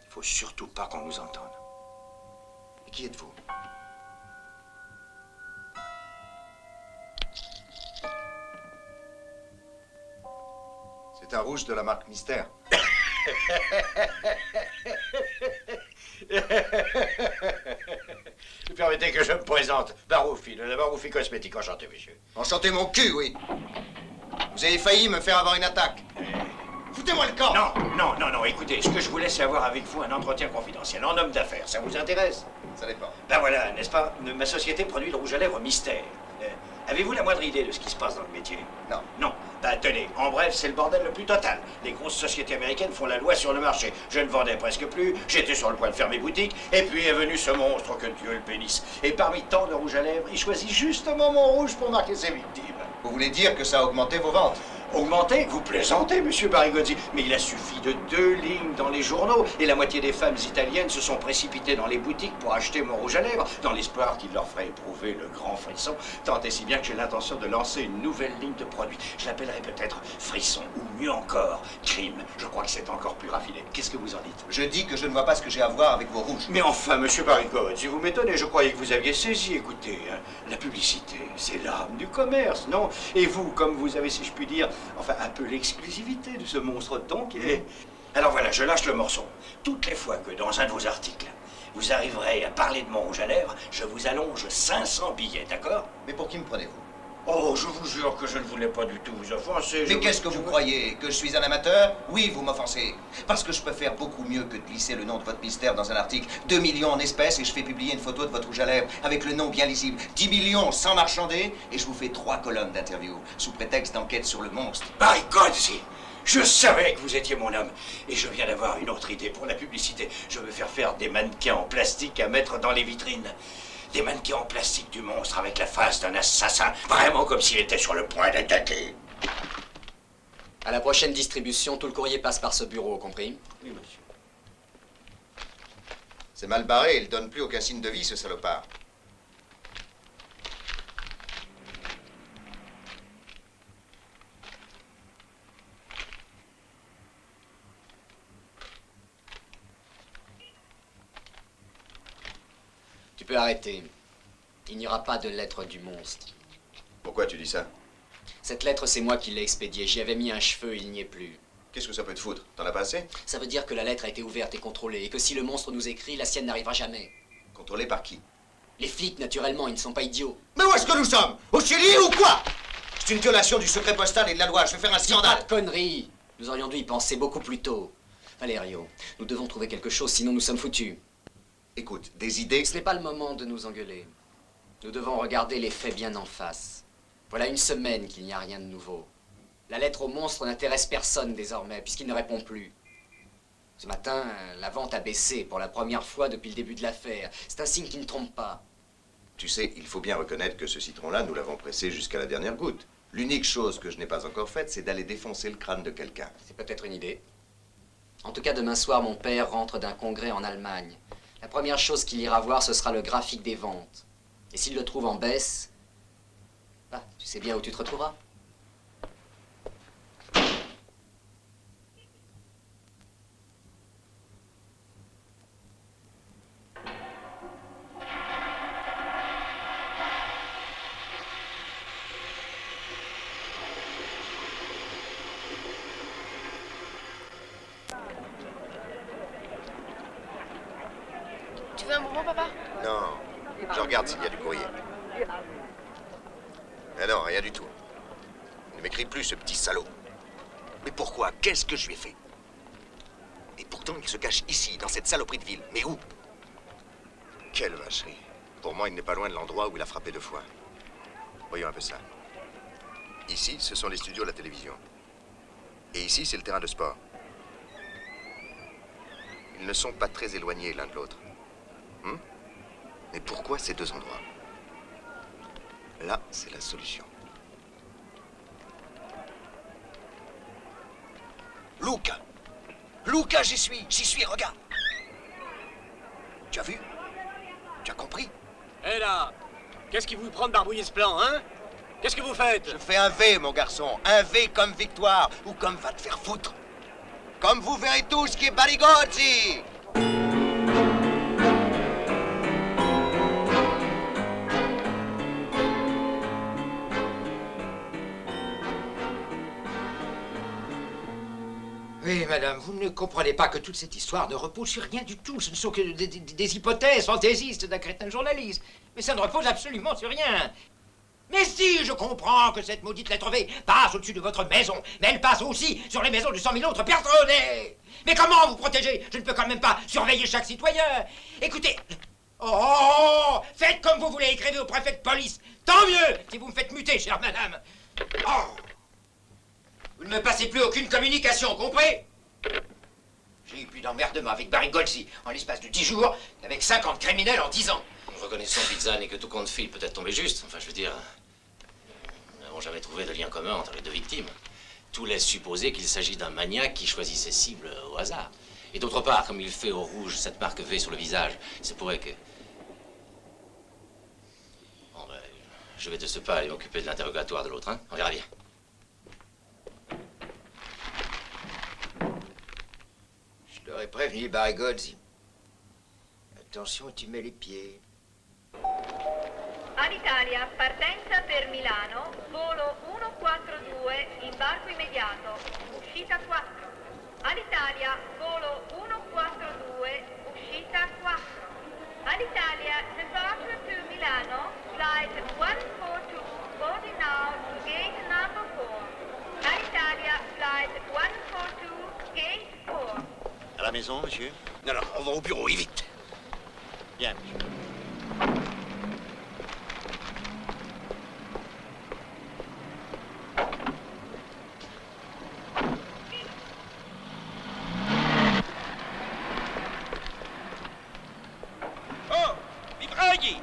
Il faut surtout pas qu'on nous entende. Et qui êtes-vous? C'est un rouge de la marque Mystère. Permettez que je me présente. Baroufi, de la Baroufi Cosmétique. Enchanté, monsieur. Enchanté mon cul, oui. Vous avez failli me faire avoir une attaque. Foutez-moi le camp! Non, écoutez, ce que je voulais, c'est avoir avec vous un entretien confidentiel en homme d'affaires. Ça vous intéresse? Ça dépend. Ben voilà, n'est-ce pas? Ma société produit le rouge à lèvres Mystère. Avez-vous la moindre idée de ce qui se passe dans le métier? Non. Non. Ben tenez, en bref, c'est le bordel le plus total. Les grosses sociétés américaines font la loi sur le marché. Je ne vendais presque plus, j'étais sur le point de fermer boutique, et puis est venu ce monstre, que Dieu le bénisse. Et parmi tant de rouge à lèvres, il choisit justement mon rouge pour marquer ses victimes. Vous voulez dire que ça a augmenté vos ventes? Augmenté? Vous plaisantez, monsieur Barigozzi. Mais il a suffi de 2 lignes dans les journaux et la moitié des femmes italiennes se sont précipitées dans les boutiques pour acheter mon rouge à lèvres, dans l'espoir qu'il leur ferait éprouver le grand frisson, tant et si bien que j'ai l'intention de lancer une nouvelle ligne de produits. Je l'appellerai peut-être Frisson, ou mieux encore, Crime. Je crois que c'est encore plus raffiné. Qu'est-ce que vous en dites? Je dis que je ne vois pas ce que j'ai à voir avec vos rouges. Mais enfin, monsieur Barigozzi, vous m'étonnez, je croyais que vous aviez saisi. Écoutez, hein, la publicité, c'est l'âme du commerce, non? Et vous, comme vous avez, si je puis dire, enfin, un peu l'exclusivité de ce monstre donc. Et... Alors voilà, je lâche le morceau. Toutes les fois que dans un de vos articles, vous arriverez à parler de mon rouge à lèvres, je vous allonge 500 billets, d'accord? Mais pour qui me prenez-vous? Oh, je vous jure que je ne voulais pas du tout vous offenser. Mais qu'est-ce que vous croyez? Que je suis un amateur? Oui, vous m'offensez. Parce que je peux faire beaucoup mieux que de glisser le nom de votre mystère dans un article. 2 millions en espèces et je fais publier une photo de votre rouge à lèvres avec le nom bien lisible. 10 millions sans marchander et je vous fais 3 colonnes d'interview sous prétexte d'enquête sur le monstre. Barigozzi, je savais que vous étiez mon homme. Et je viens d'avoir une autre idée pour la publicité. Je veux faire des mannequins en plastique à mettre dans les vitrines. Des mannequins en plastique du monstre avec la face d'un assassin, vraiment comme s'il était sur le point d'attaquer. À la prochaine distribution, tout le courrier passe par ce bureau, compris? Oui, monsieur. C'est mal barré, il donne plus aucun signe de vie, ce salopard. peux arrêter. Il n'y aura pas de lettre du monstre. Pourquoi tu dis ça? Cette lettre, c'est moi qui l'ai expédiée. J'y avais mis un cheveu, il n'y est plus. Qu'est-ce que ça peut te foutre? T'en as pas assez? Ça veut dire que la lettre a été ouverte et contrôlée, et que si le monstre nous écrit, la sienne n'arrivera jamais. Contrôlé par qui? Les flics, naturellement, ils ne sont pas idiots. Mais où est-ce que nous sommes? Au Chili ou quoi? C'est une violation du secret postal et de la loi. Je vais faire un scandale. Pas de conneries. Nous aurions dû y penser beaucoup plus tôt. Valerio, nous devons trouver quelque chose, sinon nous sommes foutus. Écoute, des idées... Ce n'est pas le moment de nous engueuler. Nous devons regarder les faits bien en face. Voilà une semaine qu'il n'y a rien de nouveau. La lettre au monstre n'intéresse personne désormais, puisqu'il ne répond plus. Ce matin, la vente a baissé pour la première fois depuis le début de l'affaire. C'est un signe qui ne trompe pas. Tu sais, il faut bien reconnaître que ce citron-là, nous l'avons pressé jusqu'à la dernière goutte. L'unique chose que je n'ai pas encore faite, c'est d'aller défoncer le crâne de quelqu'un. C'est peut-être une idée. En tout cas, demain soir, mon père rentre d'un congrès en Allemagne. La première chose qu'il ira voir, ce sera le graphique des ventes. Et s'il le trouve en baisse, bah, tu sais bien où tu te retrouveras. Tu veux un bonbon, papa? Non, je regarde s'il y a du courrier. Mais non, rien du tout. Ne m'écris plus, ce petit salaud. Mais pourquoi? Qu'est-ce que je lui ai fait? Et pourtant, il se cache ici, dans cette saloperie de ville. Mais où? Quelle vacherie. Pour moi, il n'est pas loin de l'endroit où il a frappé 2 fois. Voyons un peu ça. Ici, ce sont les studios de la télévision. Et ici, c'est le terrain de sport. Ils ne sont pas très éloignés l'un de l'autre. Mais pourquoi ces 2 endroits? Là, c'est la solution. Luca! Luca, j'y suis, regarde! Tu as vu? Tu as compris? Hé là! Qu'est-ce qui vous prend de barbouiller ce plan, hein? Qu'est-ce que vous faites? Je fais un V, mon garçon. Un V comme victoire, ou comme va te faire foutre. Comme vous verrez tous qui est Barigozzi! Oui, madame, vous ne comprenez pas que toute cette histoire ne repose sur rien du tout. Ce ne sont que des hypothèses fantaisistes d'un crétin journaliste. Mais ça ne repose absolument sur rien. Mais si, je comprends que cette maudite lettre V passe au-dessus de votre maison, mais elle passe aussi sur les maisons de 100 000 autres personnes. Mais comment vous protéger? Je ne peux quand même pas surveiller chaque citoyen. Écoutez... Oh, faites comme vous voulez, écrivez au préfet de police. Tant mieux si vous me faites muter, chère madame. Oh. Vous ne me passez plus aucune communication, compris? J'ai eu plus d'emmerdement avec Barigozzi en l'espace de 10 jours qu'avec 50 criminels en 10 ans. Reconnaissons, Pizzane, que tout compte file peut être tombé juste. Enfin, je veux dire, nous n'avons jamais trouvé de lien commun entre les 2 victimes. Tout laisse supposer qu'il s'agit d'un maniaque qui choisit ses cibles au hasard. Et d'autre part, comme il fait au rouge cette marque V sur le visage, il se pourrait que... Bon, ben, je vais de ce pas aller m'occuper de l'interrogatoire de l'autre, hein? On verra bien. Je t'aurais prévenu, Barigozzi. Attention, tu mets les pieds. Alitalia, partenza per Milano, volo 142, imbarco immediato, uscita 4. Alitalia, volo 142, uscita 4. Alitalia, departure to Milano, flight 142, boarding now to gate number 4. Alitalia, flight 142, gate 4. À la maison, monsieur? Non, non, on va au bureau, et vite. Bien, monsieur. Oh! Vibraghi!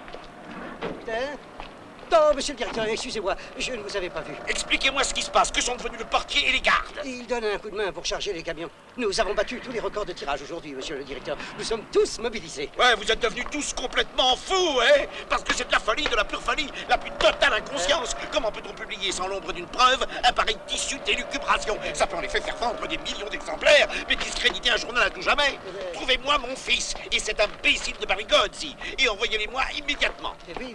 Non, monsieur le directeur, excusez-moi, je ne vous avais pas vu. Expliquez-moi ce qui se passe. Que sont devenus le portier et les gardes? Il donne un coup de main pour charger les camions. Nous avons battu tous les records de tirage aujourd'hui, monsieur le directeur. Nous sommes tous mobilisés. Ouais, vous êtes devenus tous complètement fous, hein? Parce que c'est de la folie, de la pure folie, la plus totale inconscience. Comment peut-on publier sans l'ombre d'une preuve un pareil tissu d'élucubration? Ça peut en effet faire vendre des millions d'exemplaires, mais discréditer un journal à tout jamais. Trouvez-moi mon fils et cet imbécile de Barigozzi et envoyez-les-moi immédiatement. Oui,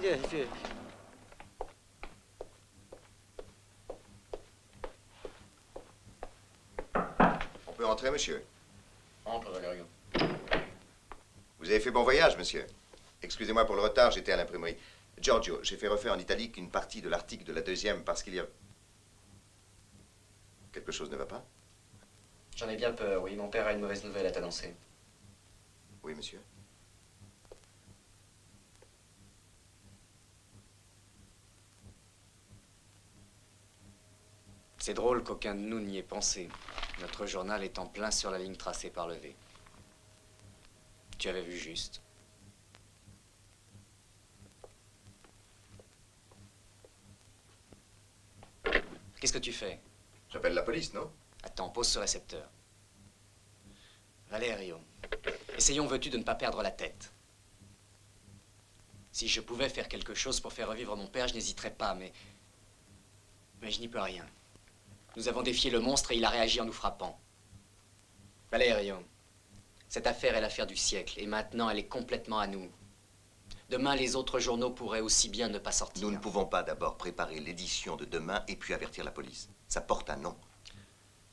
On peut entrer, monsieur? Entre, Valerio. Vous avez fait bon voyage, monsieur. Excusez-moi pour le retard, j'étais à l'imprimerie. Giorgio, j'ai fait refaire en italique une partie de l'article de la deuxième parce qu'il y a... Quelque chose ne va pas? J'en ai bien peur, oui. Mon père a une mauvaise nouvelle à t'annoncer. Oui, monsieur. C'est drôle qu'aucun de nous n'y ait pensé. Notre journal est en plein sur la ligne tracée par le V. Tu avais vu juste. Qu'est-ce que tu fais? J'appelle la police, non? Attends, pose ce récepteur. Valerio, essayons, veux-tu, de ne pas perdre la tête. Si je pouvais faire quelque chose pour faire revivre mon père, je n'hésiterais pas, mais je n'y peux rien. Nous avons défié le monstre et il a réagi en nous frappant. Valerio, cette affaire est l'affaire du siècle et maintenant elle est complètement à nous. Demain, les autres journaux pourraient aussi bien ne pas sortir. Nous ne pouvons pas d'abord préparer l'édition de demain et puis avertir la police. Ça porte un nom.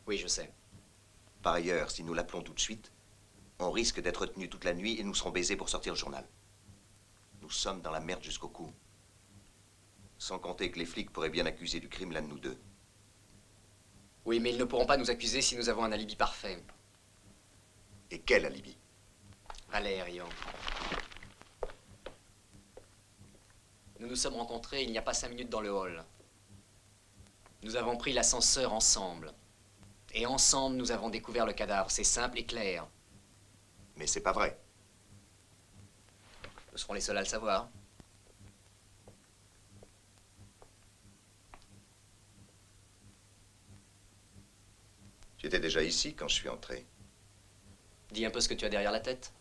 Oui, je sais. Par ailleurs, si nous l'appelons tout de suite, on risque d'être retenu toute la nuit et nous serons baisés pour sortir le journal. Nous sommes dans la merde jusqu'au cou. Sans compter que les flics pourraient bien accuser du crime l'un de nous deux. Oui, mais ils ne pourront pas nous accuser si nous avons un alibi parfait. Et quel alibi? Valerio. Nous nous sommes rencontrés il n'y a pas 5 minutes dans le hall. Nous avons pris l'ascenseur ensemble. Et ensemble, nous avons découvert le cadavre. C'est simple et clair. Mais c'est pas vrai. Nous serons les seuls à le savoir. Tu étais déjà ici quand je suis entré. Dis un peu ce que tu as derrière la tête.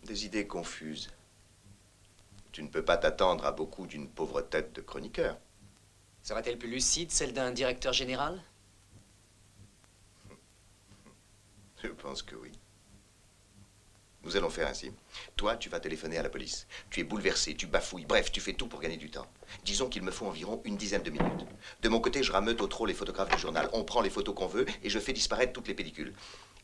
Des idées confuses. Tu ne peux pas t'attendre à beaucoup d'une pauvre tête de chroniqueur. Serait-elle plus lucide, celle d'un directeur général? Je pense que oui. Nous allons faire ainsi. Toi, tu vas téléphoner à la police. Tu es bouleversé, tu bafouilles, bref, tu fais tout pour gagner du temps. Disons qu'il me faut environ une dizaine de minutes. De mon côté, je rameute au trot les photographes du journal. On prend les photos qu'on veut et je fais disparaître toutes les pellicules.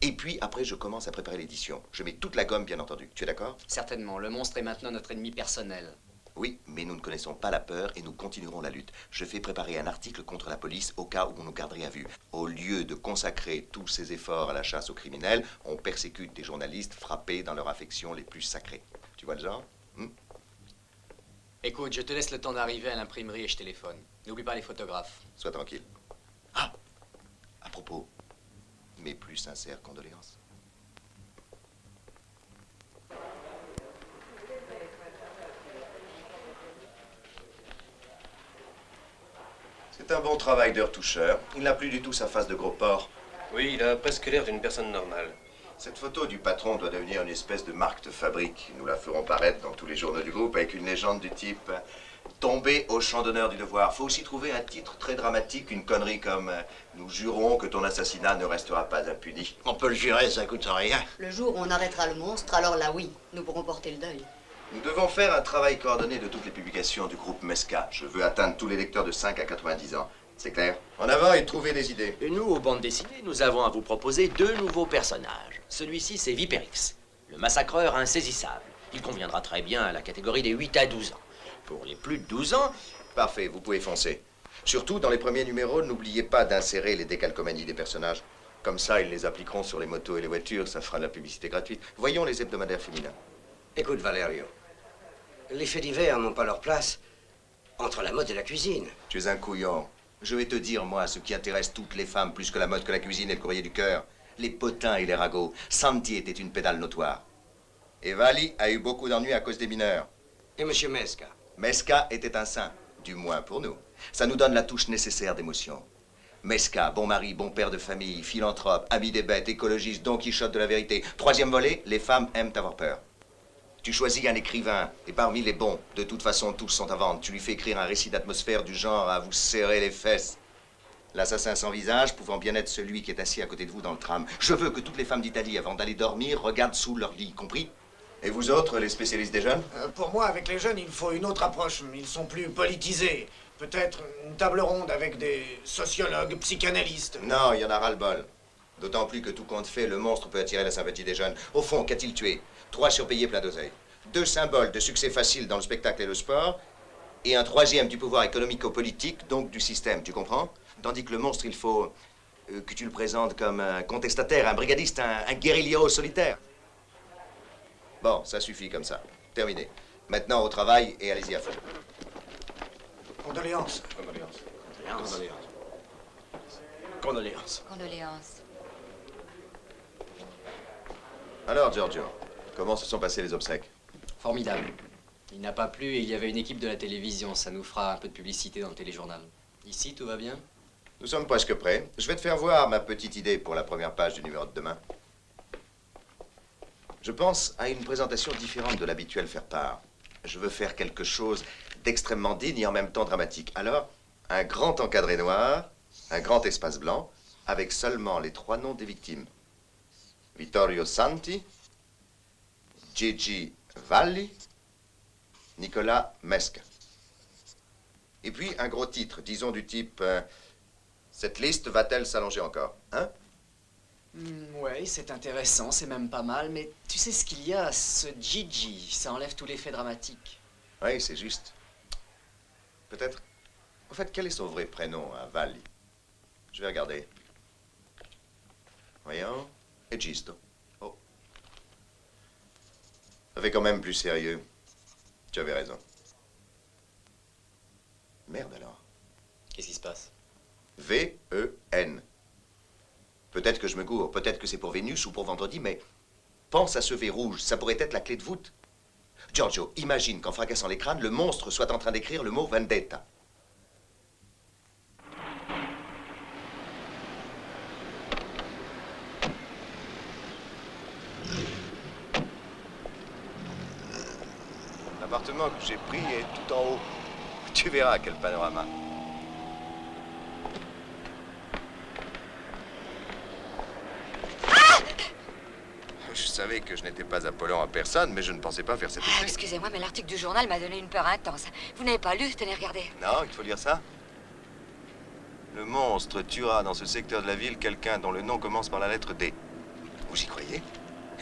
Et puis, après, je commence à préparer l'édition. Je mets toute la gomme, bien entendu. Tu es d'accord? Certainement. Le monstre est maintenant notre ennemi personnel. Oui, mais nous ne connaissons pas la peur et nous continuerons la lutte. Je fais préparer un article contre la police au cas où on nous garderait à vue. Au lieu de consacrer tous ces efforts à la chasse aux criminels, on persécute des journalistes frappés dans leurs affections les plus sacrées. Tu vois le genre? Écoute, je te laisse le temps d'arriver à l'imprimerie et je téléphone. N'oublie pas les photographes. Sois tranquille. Ah! À propos, mes plus sincères condoléances. C'est un bon travail de retoucheur. Il n'a plus du tout sa face de gros porc. Oui, il a presque l'air d'une personne normale. Cette photo du patron doit devenir une espèce de marque de fabrique. Nous la ferons paraître dans tous les journaux du groupe avec une légende du type « Tombé au champ d'honneur du devoir ». Faut aussi trouver un titre très dramatique, une connerie comme « Nous jurons que ton assassinat ne restera pas impuni ». On peut le jurer, ça coûte rien. Le jour où on arrêtera le monstre, alors là oui, nous pourrons porter le deuil. Nous devons faire un travail coordonné de toutes les publications du groupe Mesca. Je veux atteindre tous les lecteurs de 5 à 90 ans. C'est clair? En avant et trouver des idées. Et nous, aux bandes dessinées, nous avons à vous proposer 2 nouveaux personnages. Celui-ci, c'est Viperix, le massacreur insaisissable. Il conviendra très bien à la catégorie des 8 à 12 ans. Pour les plus de 12 ans... Parfait, vous pouvez foncer. Surtout, dans les premiers numéros, n'oubliez pas d'insérer les décalcomanies des personnages. Comme ça, ils les appliqueront sur les motos et les voitures, ça fera de la publicité gratuite. Voyons les hebdomadaires féminins. Écoute, Valerio, les faits divers n'ont pas leur place entre la mode et la cuisine. Tu es un couillon. Je vais te dire, moi, ce qui intéresse toutes les femmes plus que la mode, que la cuisine et le courrier du cœur. Les potins et les ragots. Santi était une pédale notoire. Et Vali a eu beaucoup d'ennuis à cause des mineurs. Et Monsieur Mesca? Mesca était un saint, du moins pour nous. Ça nous donne la touche nécessaire d'émotion. Mesca, bon mari, bon père de famille, philanthrope, ami des bêtes, écologiste, Don Quichotte de la vérité. Troisième volet, les femmes aiment avoir peur. Tu choisis un écrivain, et parmi les bons, de toute façon, tous sont à vendre. Tu lui fais écrire un récit d'atmosphère du genre à vous serrer les fesses. L'assassin sans visage pouvant bien être celui qui est assis à côté de vous dans le tram. Je veux que toutes les femmes d'Italie, avant d'aller dormir, regardent sous leur lit, compris? Et vous autres, les spécialistes des jeunes? Pour moi, avec les jeunes, il faut une autre approche. Ils sont plus politisés. Peut-être une table ronde avec des sociologues, psychanalystes. Non, il y en a ras-le-bol. D'autant plus que tout compte fait, le monstre peut attirer la sympathie des jeunes. Au fond, qu'a-t-il tué? 3 surpayés plein d'oseille. 2 symboles de succès facile dans le spectacle et le sport. Et un 3e du pouvoir économico-politique, donc du système, tu comprends? Tandis que le monstre, il faut que tu le présentes comme un contestataire, un brigadiste, un guérillero solitaire. Bon, ça suffit comme ça. Terminé. Maintenant au travail et allez-y à fond. Condoléances. Condoléances. Condoléances. Condoléances. Alors, Giorgio, comment se sont passées les obsèques? Formidable. Il n'a pas plu et il y avait une équipe de la télévision. Ça nous fera un peu de publicité dans le téléjournal. Ici, tout va bien? Nous sommes presque prêts. Je vais te faire voir ma petite idée pour la première page du numéro de demain. Je pense à une présentation différente de l'habituel faire-part. Je veux faire quelque chose d'extrêmement digne et en même temps dramatique. Alors, un grand encadré noir, un grand espace blanc, avec seulement les 3 noms des victimes. Vittorio Santi, Gigi Valli, Nicolas Mesca. Et puis un gros titre, disons du type cette liste va-t-elle s'allonger encore, hein? Ouais, c'est intéressant, c'est même pas mal, mais tu sais ce qu'il y a, ce Gigi, ça enlève tout l'effet dramatique. Oui, c'est juste. Peut-être. En fait, quel est son vrai prénom, hein, Valli? Je vais regarder. Voyons. Egisto. Oh. Ça fait quand même plus sérieux. Tu avais raison. Merde alors. Qu'est-ce qui se passe? V-E-N. Peut-être que je me gourre, peut-être que c'est pour Vénus ou pour vendredi, mais pense à ce V rouge, ça pourrait être la clé de voûte. Giorgio, imagine qu'en fracassant les crânes, le monstre soit en train d'écrire le mot vendetta. L'appartement que j'ai pris est tout en haut. Tu verras quel panorama. Je savais que je n'étais pas Apollon en personne, mais je ne pensais pas faire cette effet. Excusez-moi, mais l'article du journal m'a donné une peur intense. Vous n'avez pas lu? Tenez, regardez. Non, il faut lire ça. Le monstre tuera dans ce secteur de la ville quelqu'un dont le nom commence par la lettre D. Vous y croyez?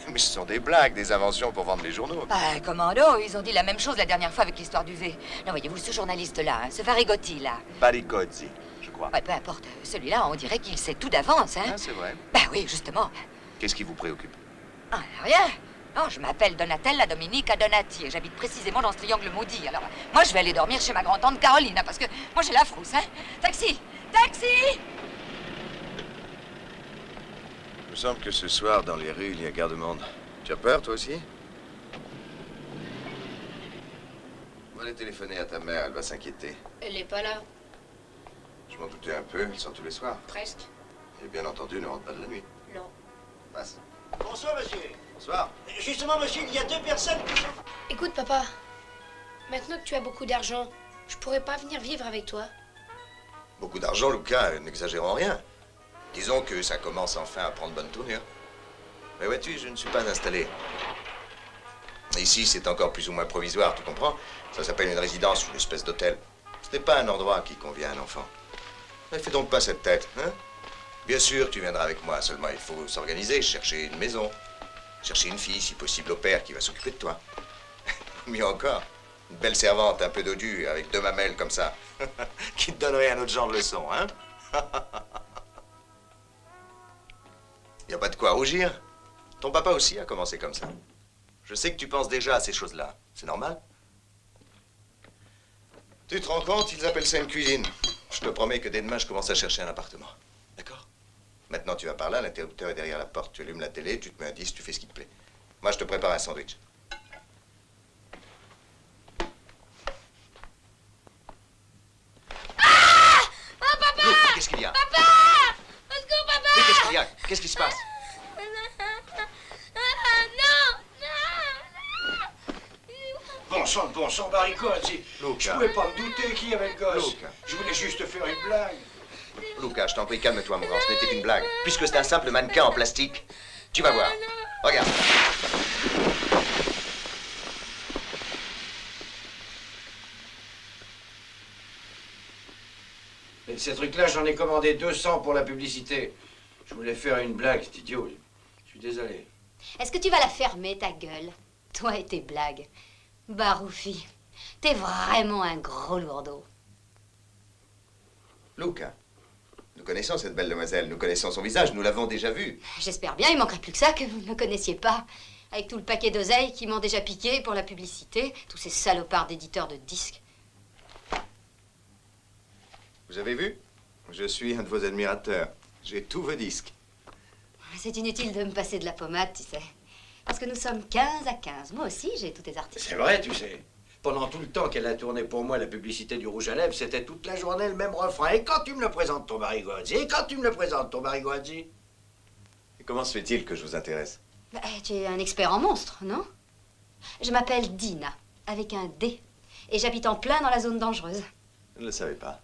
Mais ce sont des blagues, des inventions pour vendre les journaux. Bah, commando, ils ont dit la même chose la dernière fois avec l'histoire du V. Non, voyez-vous, ce journaliste-là, hein, ce Varigotti, là. Barigozzi, je crois. Ouais, peu importe. Celui-là, on dirait qu'il sait tout d'avance, hein. Ah, c'est vrai. Bah oui, justement. Qu'est-ce qui vous préoccupe? Ah, rien. Non, je m'appelle Donatella Dominica Donati et j'habite précisément dans ce triangle maudit. Alors, moi, je vais aller dormir chez ma grand-tante Caroline, hein, parce que moi, j'ai la frousse, hein. Taxi! Taxi! Il me semble que ce soir, dans les rues, il y a garde-monde. Tu as peur, toi aussi? On va aller téléphoner à ta mère, elle va s'inquiéter. Elle est pas là. Je m'en doutais un peu, elle sort tous les soirs. Presque. Et bien entendu, ne rentre pas de la nuit. Non. Passe. Bonsoir, monsieur. Bonsoir. Justement, monsieur, il y a 2 personnes qui sont... Écoute, papa. Maintenant que tu as beaucoup d'argent, je pourrais pas venir vivre avec toi. Beaucoup d'argent, Luca, n'exagérons rien. Disons que ça commence enfin à prendre bonne tournure. Mais vois-tu, je ne suis pas installé. Ici, c'est encore plus ou moins provisoire, tu comprends? Ça s'appelle une résidence, une espèce d'hôtel. Ce n'est pas un endroit qui convient à un enfant. Ne fais donc pas cette tête, hein? Bien sûr, tu viendras avec moi, seulement il faut s'organiser, chercher une maison. Chercher une fille, si possible au père, qui va s'occuper de toi. Mieux encore, une belle servante un peu dodue, avec 2 mamelles comme ça, qui te donnerait un autre genre de leçon, hein? Y a pas de quoi rougir. Ton papa aussi a commencé comme ça. Je sais que tu penses déjà à ces choses-là. C'est normal. Tu te rends compte, ils appellent ça une cuisine. Je te promets que dès demain, je commence à chercher un appartement. D'accord? Maintenant, tu vas par là, l'interrupteur est derrière la porte. Tu allumes la télé, tu te mets un disque, tu fais ce qui te plaît. Moi, je te prépare un sandwich. Ah! Oh, papa! Qu'est-ce qu'il y a? Papa! Qu'est-ce qui se passe? Bon sang, Barigozzi. Luca. Je pouvais pas me douter qu'il y avait le gosse. Luca. Je voulais juste faire une blague. Luca, je t'en prie, calme-toi, mon grand. Ce n'était qu'une blague. Puisque c'est un simple mannequin en plastique, tu vas voir. Regarde. Et ces trucs-là, j'en ai commandé 200 pour la publicité. Je voulais faire une blague, c'est idiot. Je suis désolé. Est-ce que tu vas la fermer, ta gueule? Toi et tes blagues. Baroufi, t'es vraiment un gros lourdeau. Luca, nous connaissons cette belle demoiselle, nous connaissons son visage, nous l'avons déjà vu. J'espère bien, il manquerait plus que ça que vous ne me connaissiez pas. Avec tout le paquet d'oseilles qui m'ont déjà piqué pour la publicité, tous ces salopards d'éditeurs de disques. Vous avez vu? Je suis un de vos admirateurs. J'ai tous vos disques. C'est inutile de me passer de la pommade, tu sais. Parce que nous sommes 15 à 15. Moi aussi, j'ai tous tes articles. C'est vrai, tu sais. Pendant tout le temps qu'elle a tourné pour moi la publicité du rouge à lèvres, c'était toute la journée le même refrain. Et quand tu me le présentes, ton Barigozzi? Et quand tu me le présentes, ton Barigozzi? Et comment se fait-il que je vous intéresse? Bah, tu es un expert en monstres, non? Je m'appelle Dina, avec un D. Et j'habite en plein dans la zone dangereuse. Je ne le savais pas.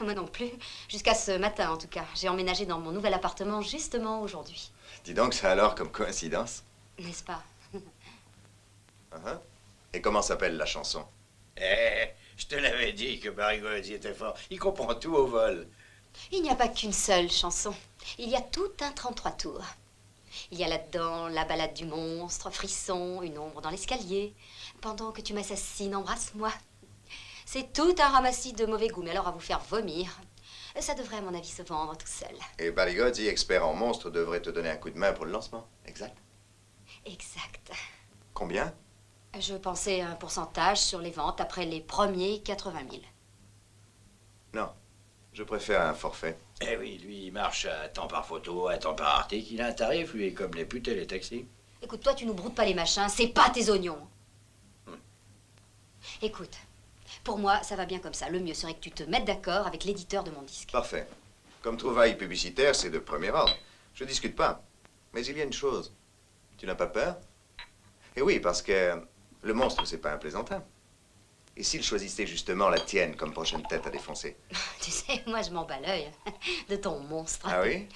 Moi non plus. Jusqu'à ce matin, en tout cas. J'ai emménagé dans mon nouvel appartement justement aujourd'hui. Dis donc, ça alors comme coïncidence. N'est-ce pas? Et comment s'appelle la chanson? Je te l'avais dit que Barigozzi était fort. Il comprend tout au vol. Il n'y a pas qu'une seule chanson. Il y a tout un 33 tours. Il y a là-dedans la balade du monstre, frisson, une ombre dans l'escalier. Pendant que tu m'assassines, embrasse-moi. C'est tout un ramassis de mauvais goût, mais alors à vous faire vomir. Ça devrait, à mon avis, se vendre tout seul. Et Barigozzi, expert en monstres, devrait te donner un coup de main pour le lancement. Exact. Exact. Combien? Je pensais à un pourcentage sur les ventes après les premiers 80 000. Non, je préfère un forfait. Eh oui, lui, il marche à temps par photo, à temps par article. Il a un tarif, lui, comme les putes et les taxis. Écoute, toi, tu nous broutes pas les machins, c'est pas tes oignons. Écoute, pour moi, ça va bien comme ça. Le mieux serait que tu te mettes d'accord avec l'éditeur de mon disque. Parfait. Comme trouvaille publicitaire, c'est de premier ordre. Je discute pas. Mais il y a une chose. Tu n'as pas peur? Eh oui, parce que le monstre, c'est pas un plaisantin. Et s'il choisissait justement la tienne comme prochaine tête à défoncer? Tu sais, moi, je m'en bats l'œil de ton monstre. Ah oui?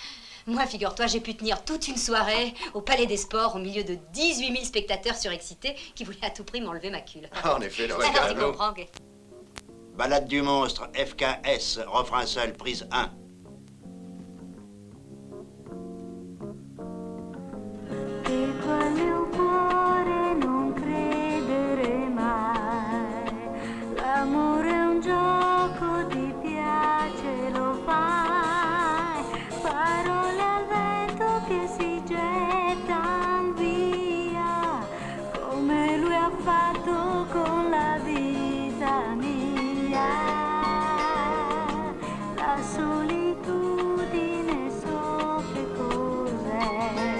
Moi, figure-toi, j'ai pu tenir toute une soirée au Palais des Sports au milieu de 18 000 spectateurs surexcités qui voulaient à tout prix m'enlever ma culotte. Ah, en effet, le Alors, regard tu de l'eau. comprends que... Balade du monstre, FKS, refrain seul, prise 1. Quel mio cuore non credere mai, l'amore è un gioco, ti piace, lo fai, parole al vento che si gettano via, come lui ha fatto con la vita mia, la solitudine so che cos'è.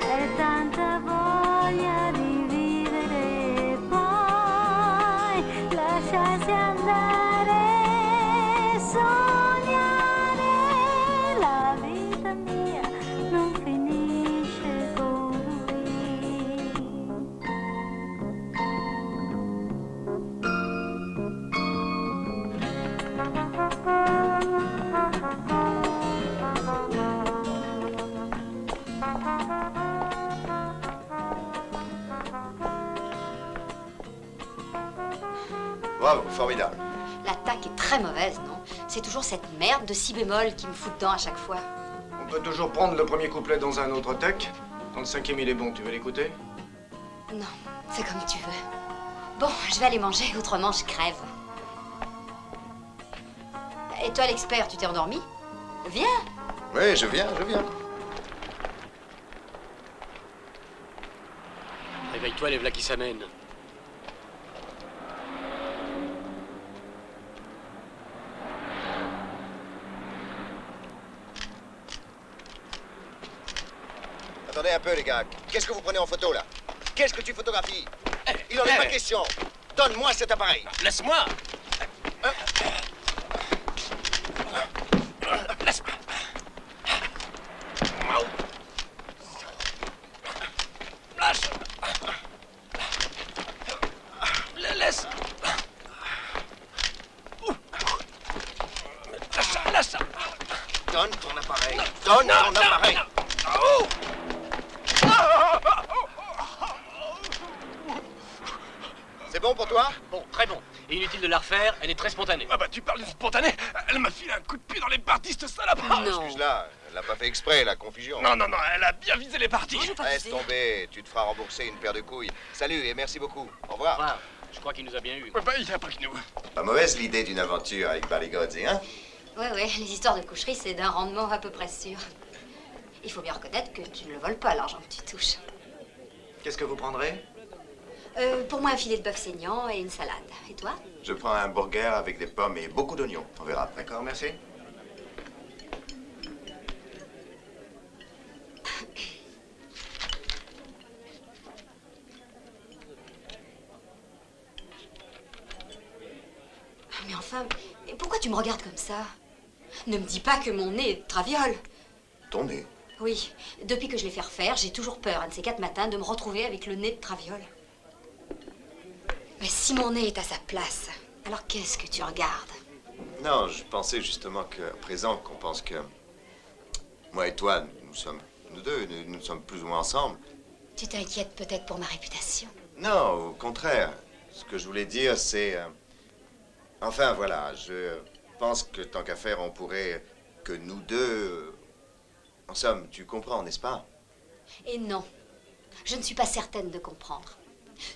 E tanta voglia di vivere e poi lasciarsi andare, sognare, la vita mia non finisce con Bravo, formidable. L'attaque est très mauvaise, non? C'est toujours cette merde de si bémol qui me fout dedans à chaque fois. On peut toujours prendre le premier couplet dans un autre tech. Quand le cinquième il est bon, tu veux l'écouter? Non, c'est comme tu veux. Bon, je vais aller manger, autrement je crève. Et toi, l'expert, tu t'es endormi? Viens. Oui, je viens, je viens. Réveille-toi, les v'là qui s'amènent. Attendez un peu, les gars. Qu'est-ce que vous prenez en photo, là? Qu'est-ce que tu photographies? Il en est pas question. Donne-moi cet appareil. Laisse-moi. bon pour toi? Bon, très bon. Et inutile de la refaire, elle est très spontanée. Ah bah tu parles de spontané. Elle m'a filé un coup de pied dans les parties, cette salope. Excuse-la, elle l'a pas fait exprès, la confusion. Non, elle a bien visé les parties. Laisse tomber, tu te feras rembourser une paire de couilles. Salut et merci beaucoup. Au revoir. Au revoir. Je crois qu'il nous a bien eu. Bah, il n'y a pas que nous. Pas mauvaise l'idée d'une aventure avec Barry Godzi, hein? Ouais, les histoires de coucherie, c'est d'un rendement à peu près sûr. Il faut bien reconnaître que tu ne le voles pas, l'argent que tu touches. Qu'est-ce que vous prendrez? Pour moi, un filet de bœuf saignant et une salade. Et toi? Je prends un burger avec des pommes et beaucoup d'oignons. On verra après. D'accord, merci. Mais enfin, pourquoi tu me regardes comme ça? Ne me dis pas que mon nez est de traviole. Ton nez? Oui, depuis que je l'ai fait refaire, j'ai toujours peur, un de ces 4 matins, de me retrouver avec le nez de traviole. Mais si mon nez est à sa place, alors qu'est-ce que tu regardes? Non, je pensais justement qu'à présent qu'on pense que moi et toi, nous deux, nous sommes plus ou moins ensemble. Tu t'inquiètes peut-être pour ma réputation. Non, au contraire. Ce que je voulais dire, c'est... Enfin, voilà, je pense que tant qu'à faire, on pourrait que nous deux... En somme, tu comprends, n'est-ce pas? Et non, je ne suis pas certaine de comprendre.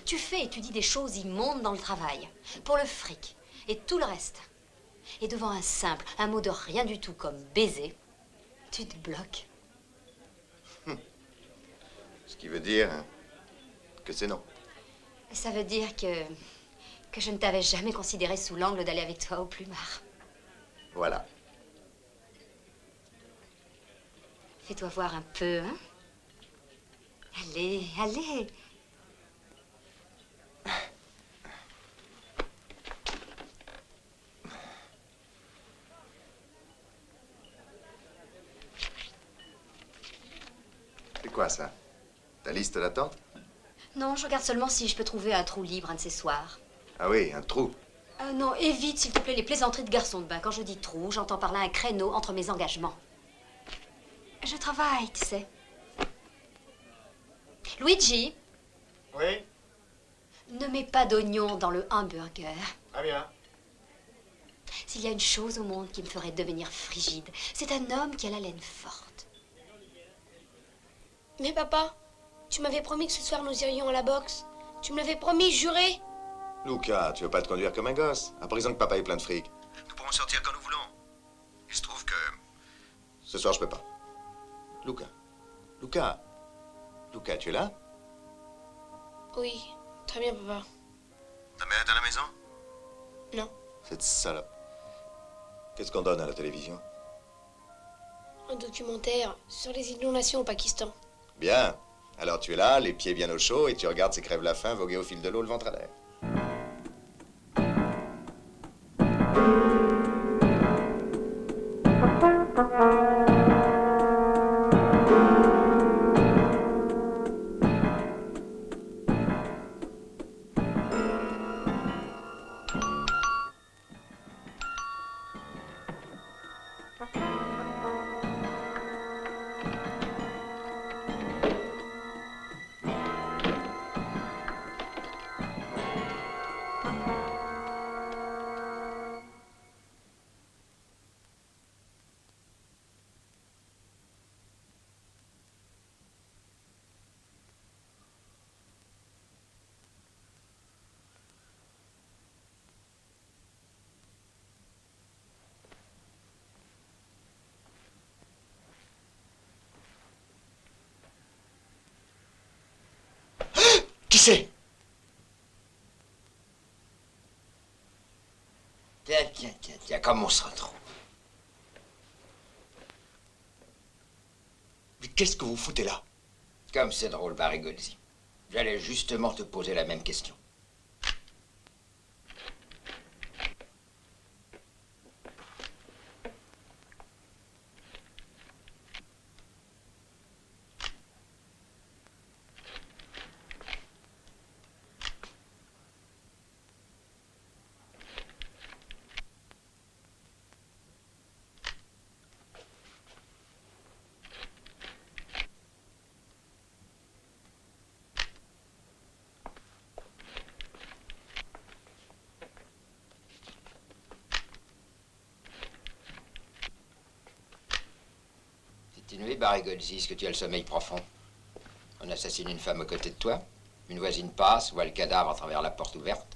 Tu fais et tu dis des choses immondes dans le travail, pour le fric et tout le reste. Et devant un mot de rien du tout comme baiser, tu te bloques. Ce qui veut dire que c'est non. Ça veut dire que je ne t'avais jamais considéré sous l'angle d'aller avec toi au plumard. Voilà. Fais-toi voir un peu, hein? Allez, allez. C'est quoi ça? Ta liste d'attente? Non, je regarde seulement si je peux trouver un trou libre un de ces soirs. Ah oui, un trou. Non, évite, s'il te plaît, les plaisanteries de garçon de bain. Quand je dis trou, j'entends par là un créneau entre mes engagements. Je travaille, tu sais. Luigi? Oui? Ne mets pas d'oignons dans le hamburger. Ah bien. S'il y a une chose au monde qui me ferait devenir frigide, c'est un homme qui a la laine forte. Mais papa, tu m'avais promis que ce soir nous irions à la boxe. Tu me l'avais promis, juré. Luca, tu veux pas te conduire comme un gosse? À présent que papa est plein de fric. Nous pourrons sortir quand nous voulons. Il se trouve que... Ce soir, je peux pas. Luca, tu es là? Oui, très bien, papa. Ta mère est à la maison? Non. Cette salope. Qu'est-ce qu'on donne à la télévision? Un documentaire sur les inondations au Pakistan. Bien. Alors tu es là, les pieds bien au chaud, et tu regardes ces crèves-la-faim voguer au fil de l'eau, le ventre à l'air. Qui c'est? Tiens, comme on se retrouve. Mais qu'est-ce que vous foutez là? Comme c'est drôle, Barry Godzi. J'allais justement te poser la même question. Continuez, Barigozzi, est-ce que tu as le sommeil profond? On assassine une femme aux côtés de toi. Une voisine passe, voit le cadavre à travers la porte ouverte.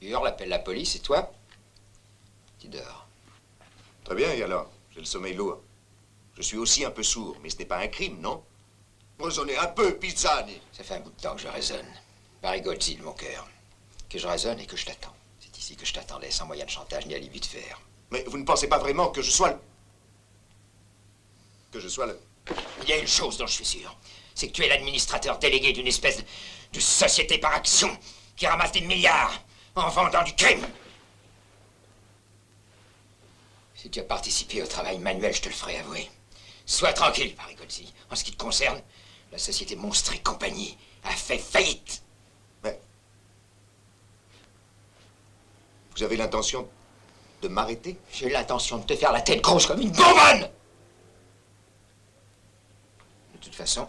Hurle, appelle la police, et toi? Tu dors. Très bien, et alors? J'ai le sommeil lourd. Je suis aussi un peu sourd, mais ce n'est pas un crime, non? Raisonnez un peu, Pizzani. Ça fait un bout de temps que je raisonne. Barigozzi, de mon cœur. Que je raisonne et que je t'attends. C'est ici que je t'attendais, sans moyen de chantage ni alibi de fer. Mais vous ne pensez pas vraiment que je sois le... Que je sois le... Il y a une chose dont je suis sûr, c'est que tu es l'administrateur délégué d'une espèce de société par action qui ramasse des milliards en vendant du crime. Si tu as participé au travail manuel, je te le ferai avouer. Sois tranquille, Barigozzi. En ce qui te concerne, la société Monstre et compagnie a fait faillite. Mais... Vous avez l'intention de m'arrêter? J'ai l'intention de te faire la tête grosse comme une bonbonne. De toute façon,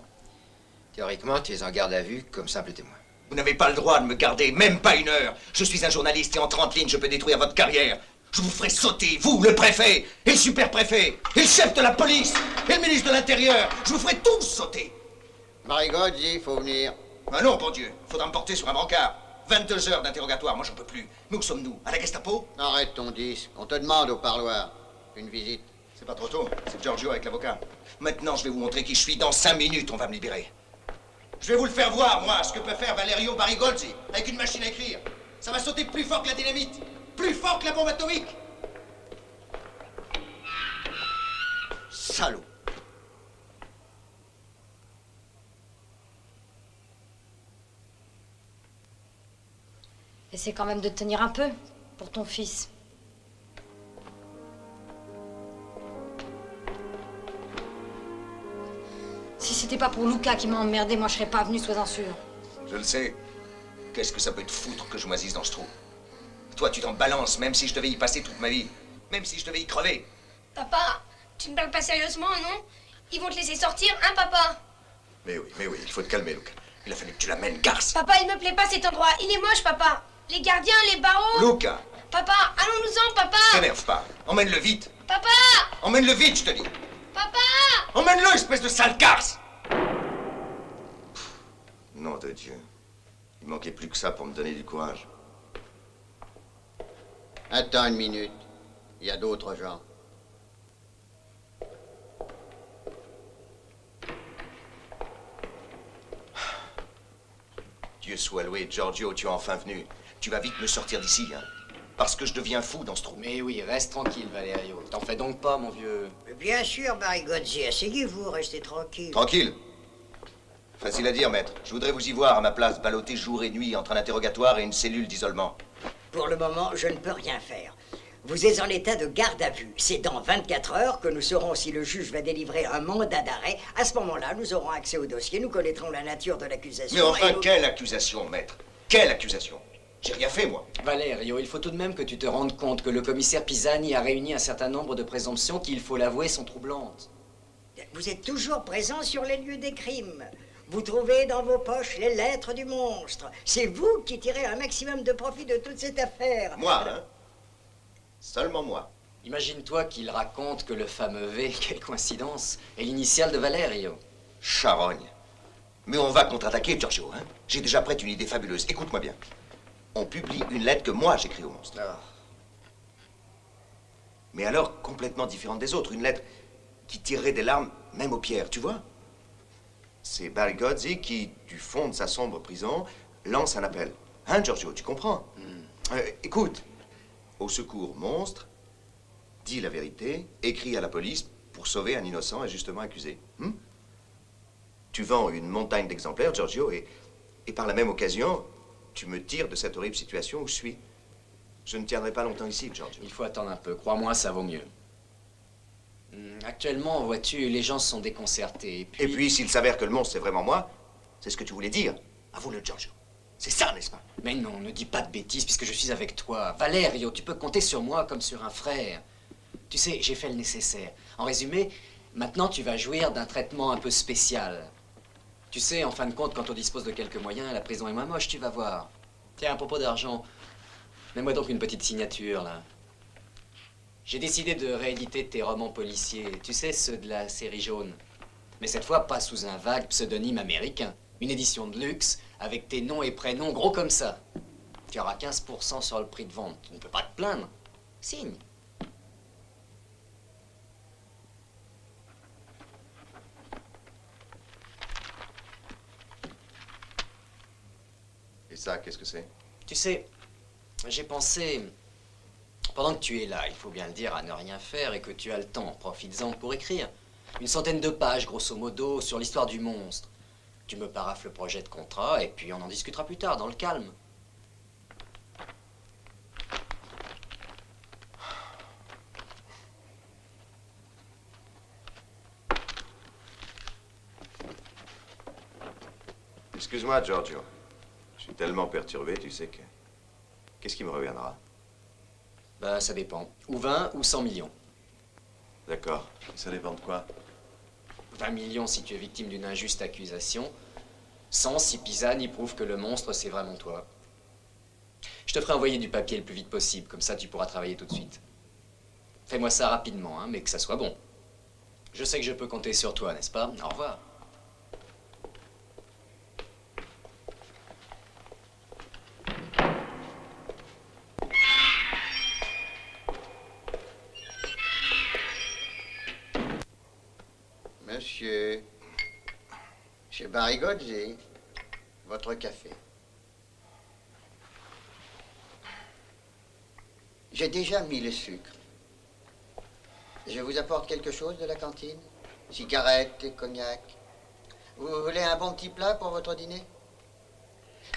théoriquement, tu es en garde à vue comme simple témoin. Vous n'avez pas le droit de me garder, même pas une heure. Je suis un journaliste et en 30 lignes, je peux détruire votre carrière. Je vous ferai sauter, vous, le préfet, et le super-préfet, et le chef de la police, et le ministre de l'Intérieur. Je vous ferai tous sauter. Barigozzi, il faut venir. Ah non, bon Dieu, faudra me porter sur un brancard. 22 heures d'interrogatoire, moi j'en peux plus. Mais où sommes-nous? À la Gestapo? Arrête ton disque. On te demande au parloir. Une visite. C'est pas trop tôt, c'est Giorgio avec l'avocat. Maintenant, je vais vous montrer qui je suis. Dans 5 minutes, on va me libérer. Je vais vous le faire voir, moi, ce que peut faire Valerio Barigozzi avec une machine à écrire. Ça va sauter plus fort que la dynamite, plus fort que la bombe atomique. Salaud. Essaie quand même de te tenir un peu, pour ton fils. Si c'était pas pour Luca qui m'a emmerdé, moi je serais pas venu, sois-en sûr. Je le sais. Qu'est-ce que ça peut te foutre que je moisisse dans ce trou? Toi, tu t'en balances, même si je devais y passer toute ma vie. Même si je devais y crever. Papa, tu ne parles pas sérieusement, non? Ils vont te laisser sortir, hein, papa? Mais oui, il faut te calmer, Luca. Il a fallu que tu l'amènes, garce. Papa, il me plaît pas cet endroit. Il est moche, papa. Les gardiens, les barreaux. Luca, Papa, allons-nous-en, papa. t'énerve pas. Emmène-le vite. Papa. Emmène-le vite, je te dis. Papa. Emmène-le, espèce de sale garce. Nom de Dieu. Il manquait plus que ça pour me donner du courage. Attends une minute. Il y a d'autres gens. Dieu soit loué, Giorgio, tu es enfin venu. Tu vas vite me sortir d'ici, hein. Parce que je deviens fou dans ce trou. Mais oui, reste tranquille, Valerio. T'en fais donc pas, mon vieux. Bien sûr, Barigozzi, asseyez-vous, restez tranquille. Tranquille. Facile à dire, maître. Je voudrais vous y voir à ma place, balloter jour et nuit entre un interrogatoire et une cellule d'isolement. Pour le moment, je ne peux rien faire. Vous êtes en état de garde à vue. C'est dans 24 heures que nous saurons si le juge va délivrer un mandat d'arrêt. À ce moment-là, nous aurons accès au dossier, nous connaîtrons la nature de l'accusation. Mais enfin, et nous... quelle accusation, maître? Quelle accusation? J'ai rien fait, moi. Valerio, il faut tout de même que tu te rendes compte que le commissaire Pisani a réuni un certain nombre de présomptions qui, il faut l'avouer, sont troublantes. Vous êtes toujours présent sur les lieux des crimes. Vous trouvez dans vos poches les lettres du monstre. C'est vous qui tirez un maximum de profit de toute cette affaire. Moi, hein? Seulement moi. Imagine-toi qu'il raconte que le fameux V, quelle coïncidence, est l'initiale de Valerio. Charogne. Mais on va contre-attaquer, Giorgio, hein? J'ai déjà prête une idée fabuleuse. Écoute-moi bien. On publie une lettre que moi j'écris au monstre. Mais alors complètement différente des autres. Une lettre qui tirerait des larmes, même aux pierres, tu vois? C'est Barigozzi qui, du fond de sa sombre prison, lance un appel. Hein, Giorgio, tu comprends? Écoute, au secours monstre, dis la vérité, écris à la police pour sauver un innocent injustement accusé. Tu vends une montagne d'exemplaires, Giorgio, et par la même occasion, tu me tires de cette horrible situation où je suis. Je ne tiendrai pas longtemps ici, Giorgio. Il faut attendre un peu. Crois-moi, ça vaut mieux. Actuellement, vois-tu, les gens sont déconcertés. Et puis, s'il s'avère que le monstre, c'est vraiment moi, c'est ce que tu voulais dire. Avoue-le, Giorgio. C'est ça, n'est-ce pas? Mais non, ne dis pas de bêtises puisque je suis avec toi. Valerio, tu peux compter sur moi comme sur un frère. Tu sais, j'ai fait le nécessaire. En résumé, maintenant tu vas jouir d'un traitement un peu spécial. Tu sais, en fin de compte, quand on dispose de quelques moyens, la prison est moins moche, tu vas voir. Tiens, à propos d'argent, mets-moi donc une petite signature, là. J'ai décidé de rééditer tes romans policiers. Tu sais, ceux de la série jaune. Mais cette fois, pas sous un vague pseudonyme américain. Une édition de luxe, avec tes noms et prénoms gros comme ça. Tu auras 15% sur le prix de vente. Tu ne peux pas te plaindre. Signe. Et ça, qu'est-ce que c'est? Tu sais, j'ai pensé, pendant que tu es là, il faut bien le dire, à ne rien faire et que tu as le temps, profites-en pour écrire. Une centaine de pages, grosso modo, sur l'histoire du monstre. Tu me paraffes le projet de contrat et puis on en discutera plus tard, dans le calme. Excuse-moi, Giorgio. Je suis tellement perturbé, tu sais que... Qu'est-ce qui me reviendra? Bah, ça dépend. Ou 20 ou 100 millions. D'accord. Ça dépend de quoi? 20 millions si tu es victime d'une injuste accusation. 100 si Pisani prouve que le monstre, c'est vraiment toi. Je te ferai envoyer du papier le plus vite possible, comme ça tu pourras travailler tout de suite. Fais-moi ça rapidement, hein, mais que ça soit bon. Je sais que je peux compter sur toi, n'est-ce pas? Au revoir. Monsieur Barigozzi, votre café. J'ai déjà mis le sucre. Je vous apporte quelque chose de la cantine? Cigarettes, cognac. Vous voulez un bon petit plat pour votre dîner?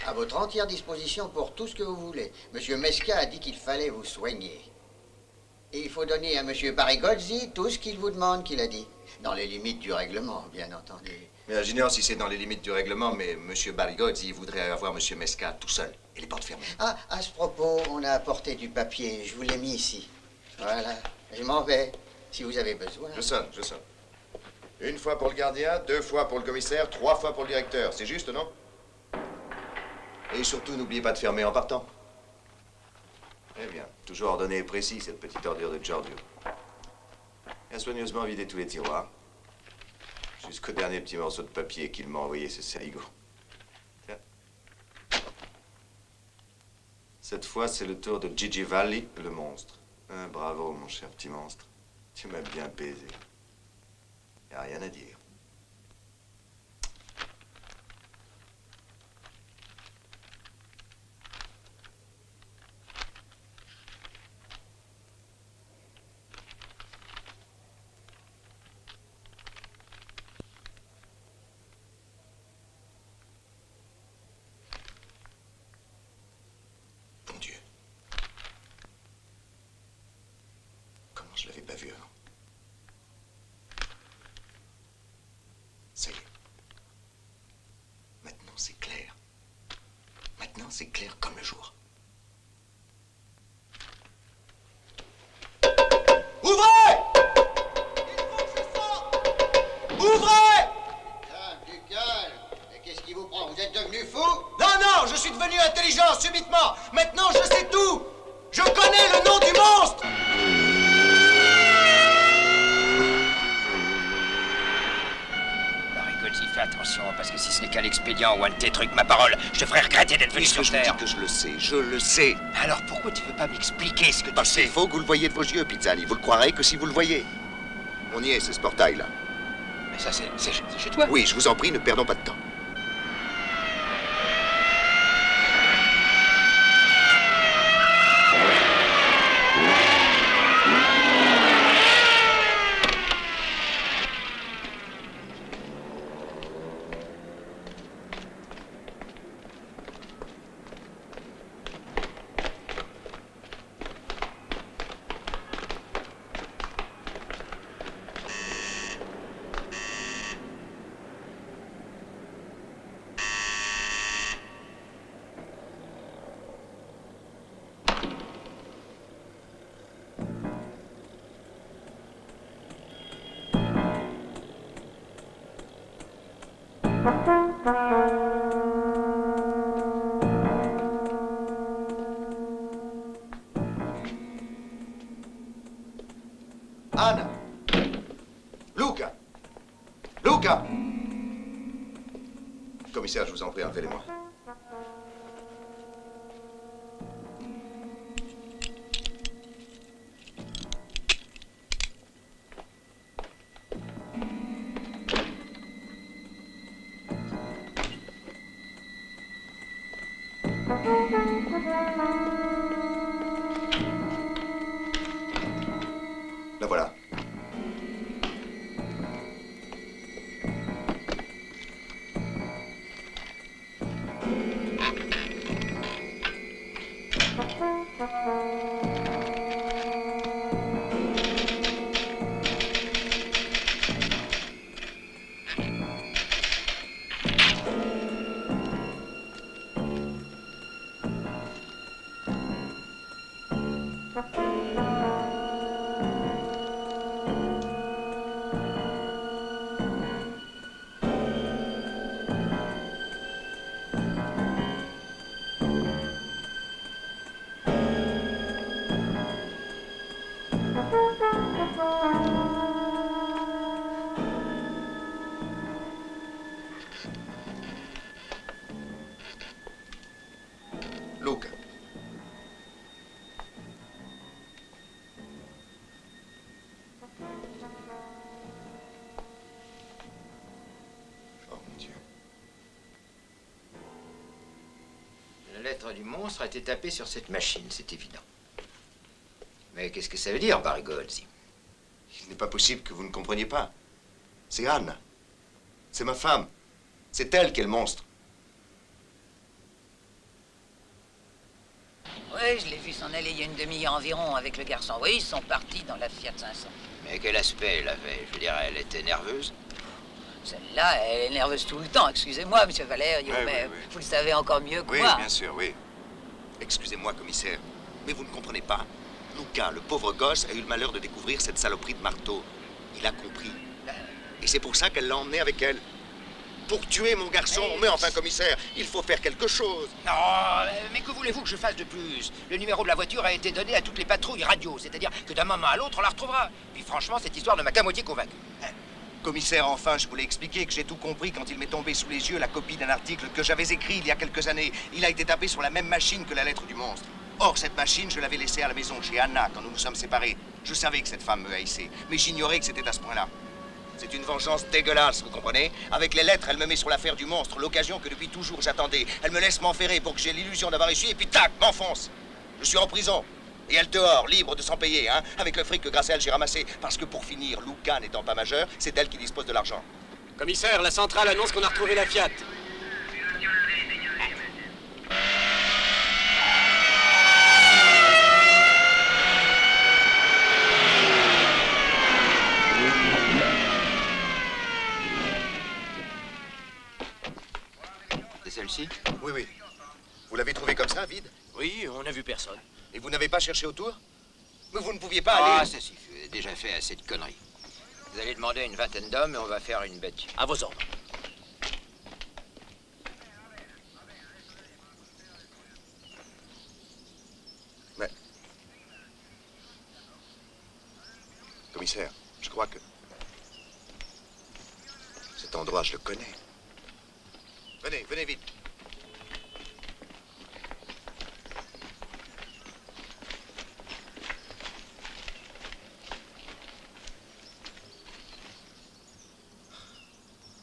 À votre entière disposition pour tout ce que vous voulez. Monsieur Mesca a dit qu'il fallait vous soigner. Et il faut donner à Monsieur Barigozzi tout ce qu'il vous demande, qu'il a dit. Dans les limites du règlement, bien entendu. Mais j'ignore si c'est dans les limites du règlement, mais Monsieur Barigozzi voudrait avoir Monsieur Mesca tout seul et les portes fermées. Ah, à ce propos, on a apporté du papier. Je vous l'ai mis ici. Voilà. Je m'en vais, si vous avez besoin. Je sonne. Une fois pour le gardien, 2 fois pour le commissaire, 3 fois pour le directeur. C'est juste, non? Et surtout, n'oubliez pas de fermer en partant. Eh bien, toujours ordonné et précis, cette petite ordure de Giorgio. Il a soigneusement vidé tous les tiroirs. Jusqu'au dernier petit morceau de papier qu'il m'a envoyé, ce sérigo. Tiens. Cette fois, c'est le tour de Gigi Valli, le monstre. Hein, bravo, mon cher petit monstre. Tu m'as bien baisé. Y a rien à dire. Bon Dieu. Comment je l'avais pas vu avant? Ça y est. Maintenant, c'est clair. Maintenant, c'est clair comme le jour. Ouvrez! Ouvrez! Du calme. Et qu'est-ce qui vous prend? Vous êtes devenu fou? Non, je suis devenu intelligent subitement. Maintenant, je sais tout. Je connais le nom du monstre. Barigozzi, fais attention, parce que si ce n'est qu'un expédient ou un de tes trucs, ma parole, je te ferai regretter d'être venu sur Terre. Je le sais, je le sais. Alors pourquoi tu veux pas m'expliquer ce que tu Parce sais? qu'il faut que vous le voyez de vos yeux, Pizzali. Vous le croirez que si vous le voyez. On y est, c'est ce portail-là. Mais ça, c'est chez toi? Oui, je vous en prie, ne perdons pas de temps. Anna! Luca! Luca! Commissaire, je vous en prie, enlevez-les-moi. La voilà. Luca. Oh mon Dieu. La lettre du monstre a été tapée sur cette machine, c'est évident. Mais qu'est-ce que ça veut dire, Barigozzi? Il n'est pas possible que vous ne compreniez pas. C'est Anne. C'est ma femme. C'est elle qui est le monstre. Oui, je l'ai vu s'en aller il y a une demi-heure environ avec le garçon. Oui, ils sont partis dans la Fiat 500. Mais quel aspect elle avait? Je veux dire, elle était nerveuse? Celle-là, elle est nerveuse tout le temps. Excusez-moi, monsieur Valerio, mais vous le savez encore mieux que Oui, moi. bien sûr, oui. Excusez-moi, commissaire, mais vous ne comprenez pas. Luca, le pauvre gosse, a eu le malheur de découvrir cette saloperie de marteau. Il a compris. Et c'est pour ça qu'elle l'a emmené avec elle. Pour tuer mon garçon. Mais enfin, commissaire, il faut faire quelque chose. Non, mais que voulez-vous que je fasse de plus? Le numéro de la voiture a été donné à toutes les patrouilles radio, c'est-à-dire que d'un moment à l'autre, on la retrouvera. Puis franchement, cette histoire ne m'a qu'à moitié convaincu. Commissaire, enfin, je voulais expliquer que j'ai tout compris quand il m'est tombé sous les yeux la copie d'un article que j'avais écrit il y a quelques années. Il a été tapé sur la même machine que la lettre du monstre. Or, cette machine, je l'avais laissée à la maison chez Anna quand nous nous sommes séparés. Je savais que cette femme me haïssait, mais j'ignorais que c'était à ce point-là. C'est une vengeance dégueulasse, vous comprenez? Avec les lettres, elle me met sur l'affaire du monstre, l'occasion que depuis toujours j'attendais. Elle me laisse m'enferrer pour que j'ai l'illusion d'avoir réussi, et puis tac, m'enfonce. Je suis en prison. Et elle dehors, libre de s'en payer, hein, avec le fric que grâce à elle j'ai ramassé. Parce que pour finir, Luca n'étant pas majeur, c'est elle qui dispose de l'argent. Commissaire, la centrale annonce qu'on a retrouvé la Fiat. C'est celle-ci? Oui, oui. Vous l'avez trouvée comme ça, vide? Oui, on n'a vu personne. Et vous n'avez pas cherché autour? Mais vous ne pouviez pas Ah, aller... ça suffit, vous avez déjà fait assez de conneries. Vous allez demander à une vingtaine d'hommes et on va faire une bête. À vos ordres. Mais... Commissaire, je crois que... cet endroit, je le connais. Venez, venez vite.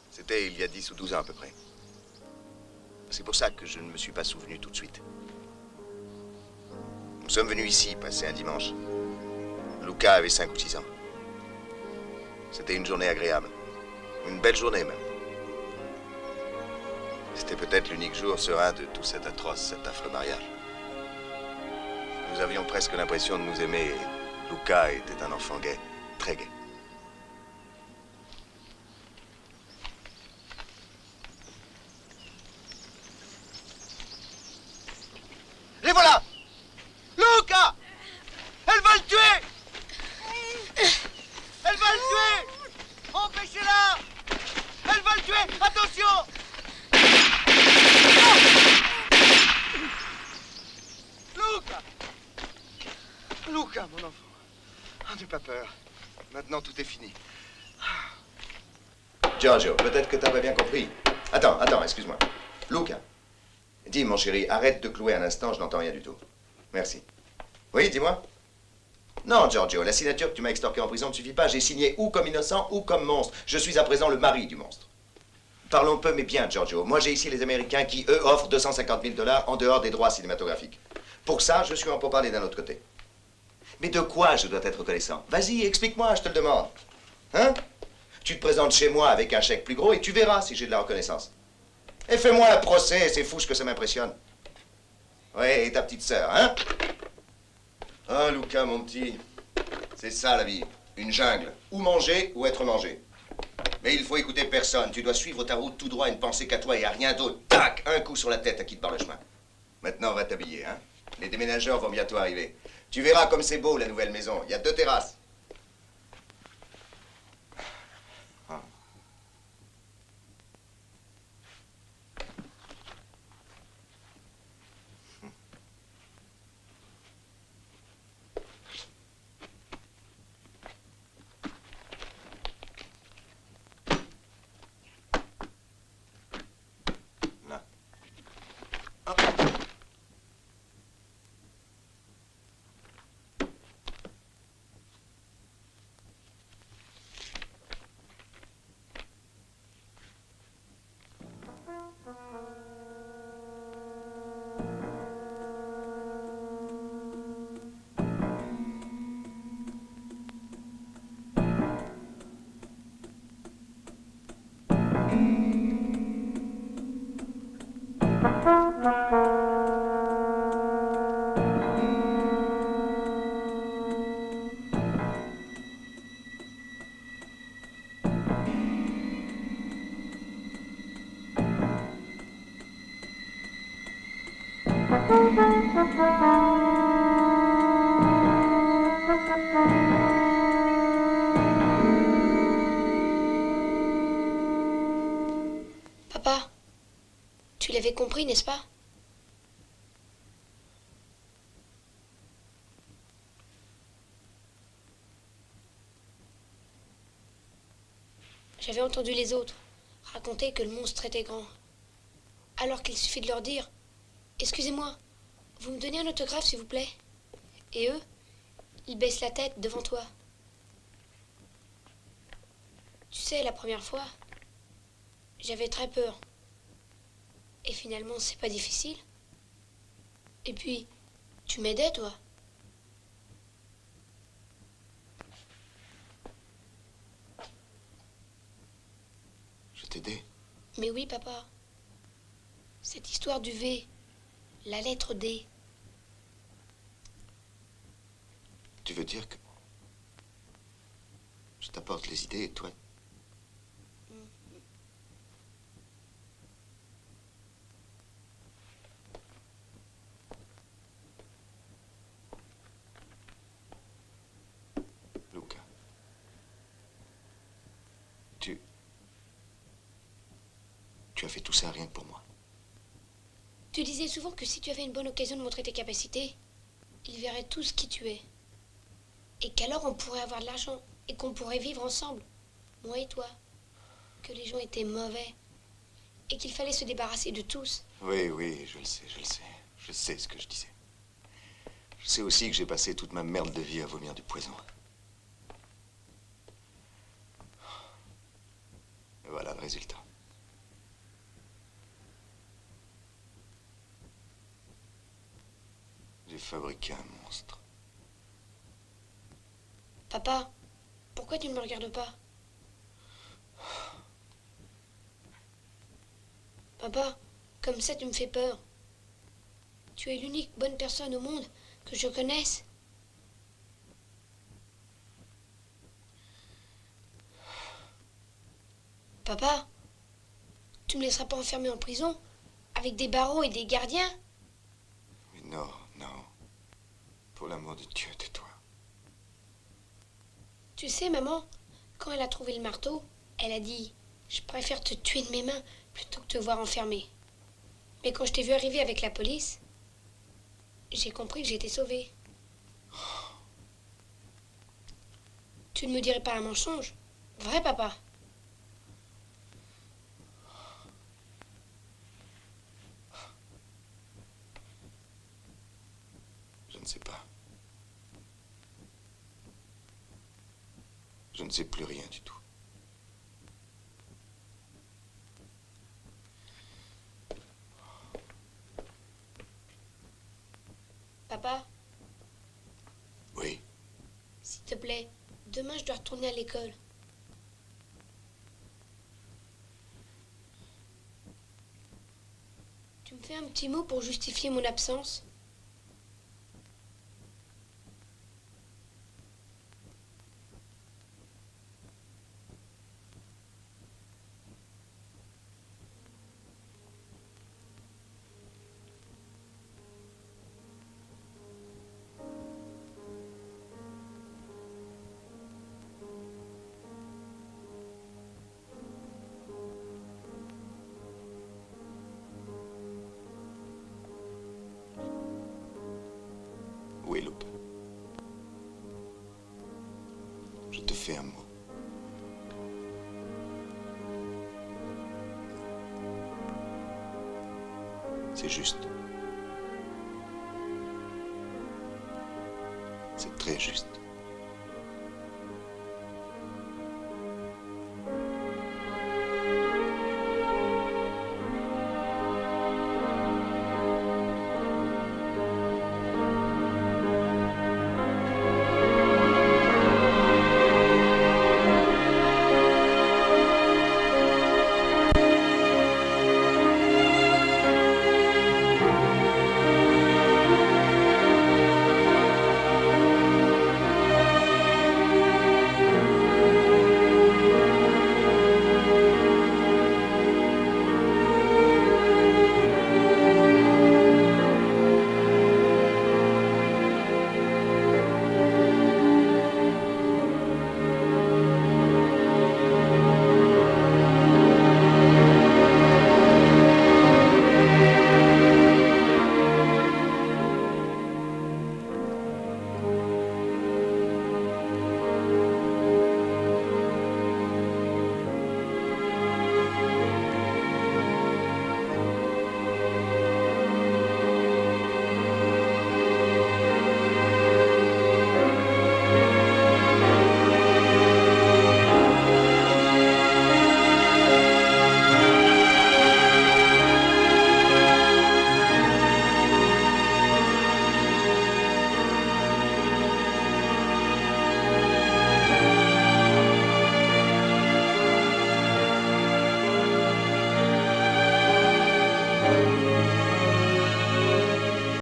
C'était il y a 10 ou 12 ans à peu près. C'est pour ça que je ne me suis pas souvenu tout de suite. Nous sommes venus ici passer un dimanche. Luca avait 5 ou 6 ans. C'était une journée agréable. Une belle journée même. C'était peut-être l'unique jour serein de tout cet atroce, cet affreux mariage. Nous avions presque l'impression de nous aimer et Luca était un enfant gai, très gai. Les voilà! Luca! Elle va le tuer! Elle va le tuer! Empêchez-la! Elle va le tuer! Attention! Luca! Luca, mon enfant. Ah, n'aie pas peur. Maintenant, tout est fini. Giorgio, peut-être que tu n'as pas bien compris. Attends, excuse-moi. Luca, dis, mon chéri, arrête de clouer un instant, je n'entends rien du tout. Merci. Oui, dis-moi. Non, Giorgio, la signature que tu m'as extorquée en prison ne suffit pas. J'ai signé ou comme innocent ou comme monstre. Je suis à présent le mari du monstre. Parlons peu mais bien, Giorgio. Moi, j'ai ici les Américains qui, eux, offrent 250 000 $ en dehors des droits cinématographiques. Pour ça, je suis en pourparlers d'un autre côté. Mais de quoi je dois être reconnaissant? Vas-y, explique-moi, je te le demande. Hein? Tu te présentes chez moi avec un chèque plus gros et tu verras si j'ai de la reconnaissance. Et fais-moi un procès, c'est fou ce que ça m'impressionne. Ouais, et ta petite sœur, hein? Ah, Luca, mon petit, c'est ça la vie. Une jungle. Ou manger ou être mangé. Mais il faut écouter personne. Tu dois suivre ta route tout droit et ne penser qu'à toi et à rien d'autre. Tac! Un coup sur la tête à qui te barre le chemin. Maintenant, va t'habiller, hein? Les déménageurs vont bientôt arriver. Tu verras comme c'est beau, la nouvelle maison. Il y a 2 terrasses. Papa, tu l'avais compris, n'est-ce pas? J'avais entendu les autres raconter que le monstre était grand. Alors qu'il suffit de leur dire « Excusez-moi, vous me donnez un autographe, s'il vous plaît ?» Et eux, ils baissent la tête devant toi. Tu sais, la première fois, j'avais très peur. Et finalement, c'est pas difficile. Et puis, tu m'aidais, toi. Je t'aidais. Mais oui, papa. Cette histoire du V, la lettre D. Tu veux dire que je t'apporte les idées et toi... Luca. Tu as fait tout ça rien que pour moi. Tu disais souvent que si tu avais une bonne occasion de montrer tes capacités, ils verraient tous qui tu es. Et qu'alors on pourrait avoir de l'argent et qu'on pourrait vivre ensemble, moi et toi. Que les gens étaient mauvais et qu'il fallait se débarrasser de tous. Oui, je le sais. Je sais ce que je disais. Je sais aussi que j'ai passé toute ma merde de vie à vomir du poison. Et voilà le résultat. J'ai fabriqué un monstre. Papa, pourquoi tu ne me regardes pas? Papa, comme ça tu me fais peur. Tu es l'unique bonne personne au monde que je connaisse. Papa, tu me laisseras pas enfermer en prison avec des barreaux et des gardiens? Mais non. Pour l'amour de Dieu, tais-toi. Tu sais, maman, quand elle a trouvé le marteau, elle a dit « Je préfère te tuer de mes mains plutôt que te voir enfermé. » Mais quand je t'ai vu arriver avec la police, j'ai compris que j'étais sauvée. Tu ne me dirais pas un mensonge? Vrai, papa? ne sais pas. Je ne sais plus rien du tout. Papa, Oui. s'il te plaît, demain je dois retourner à l'école. Tu me fais un petit mot pour justifier mon absence? Oui, Luca. Je te fais un mot. C'est juste. C'est très juste.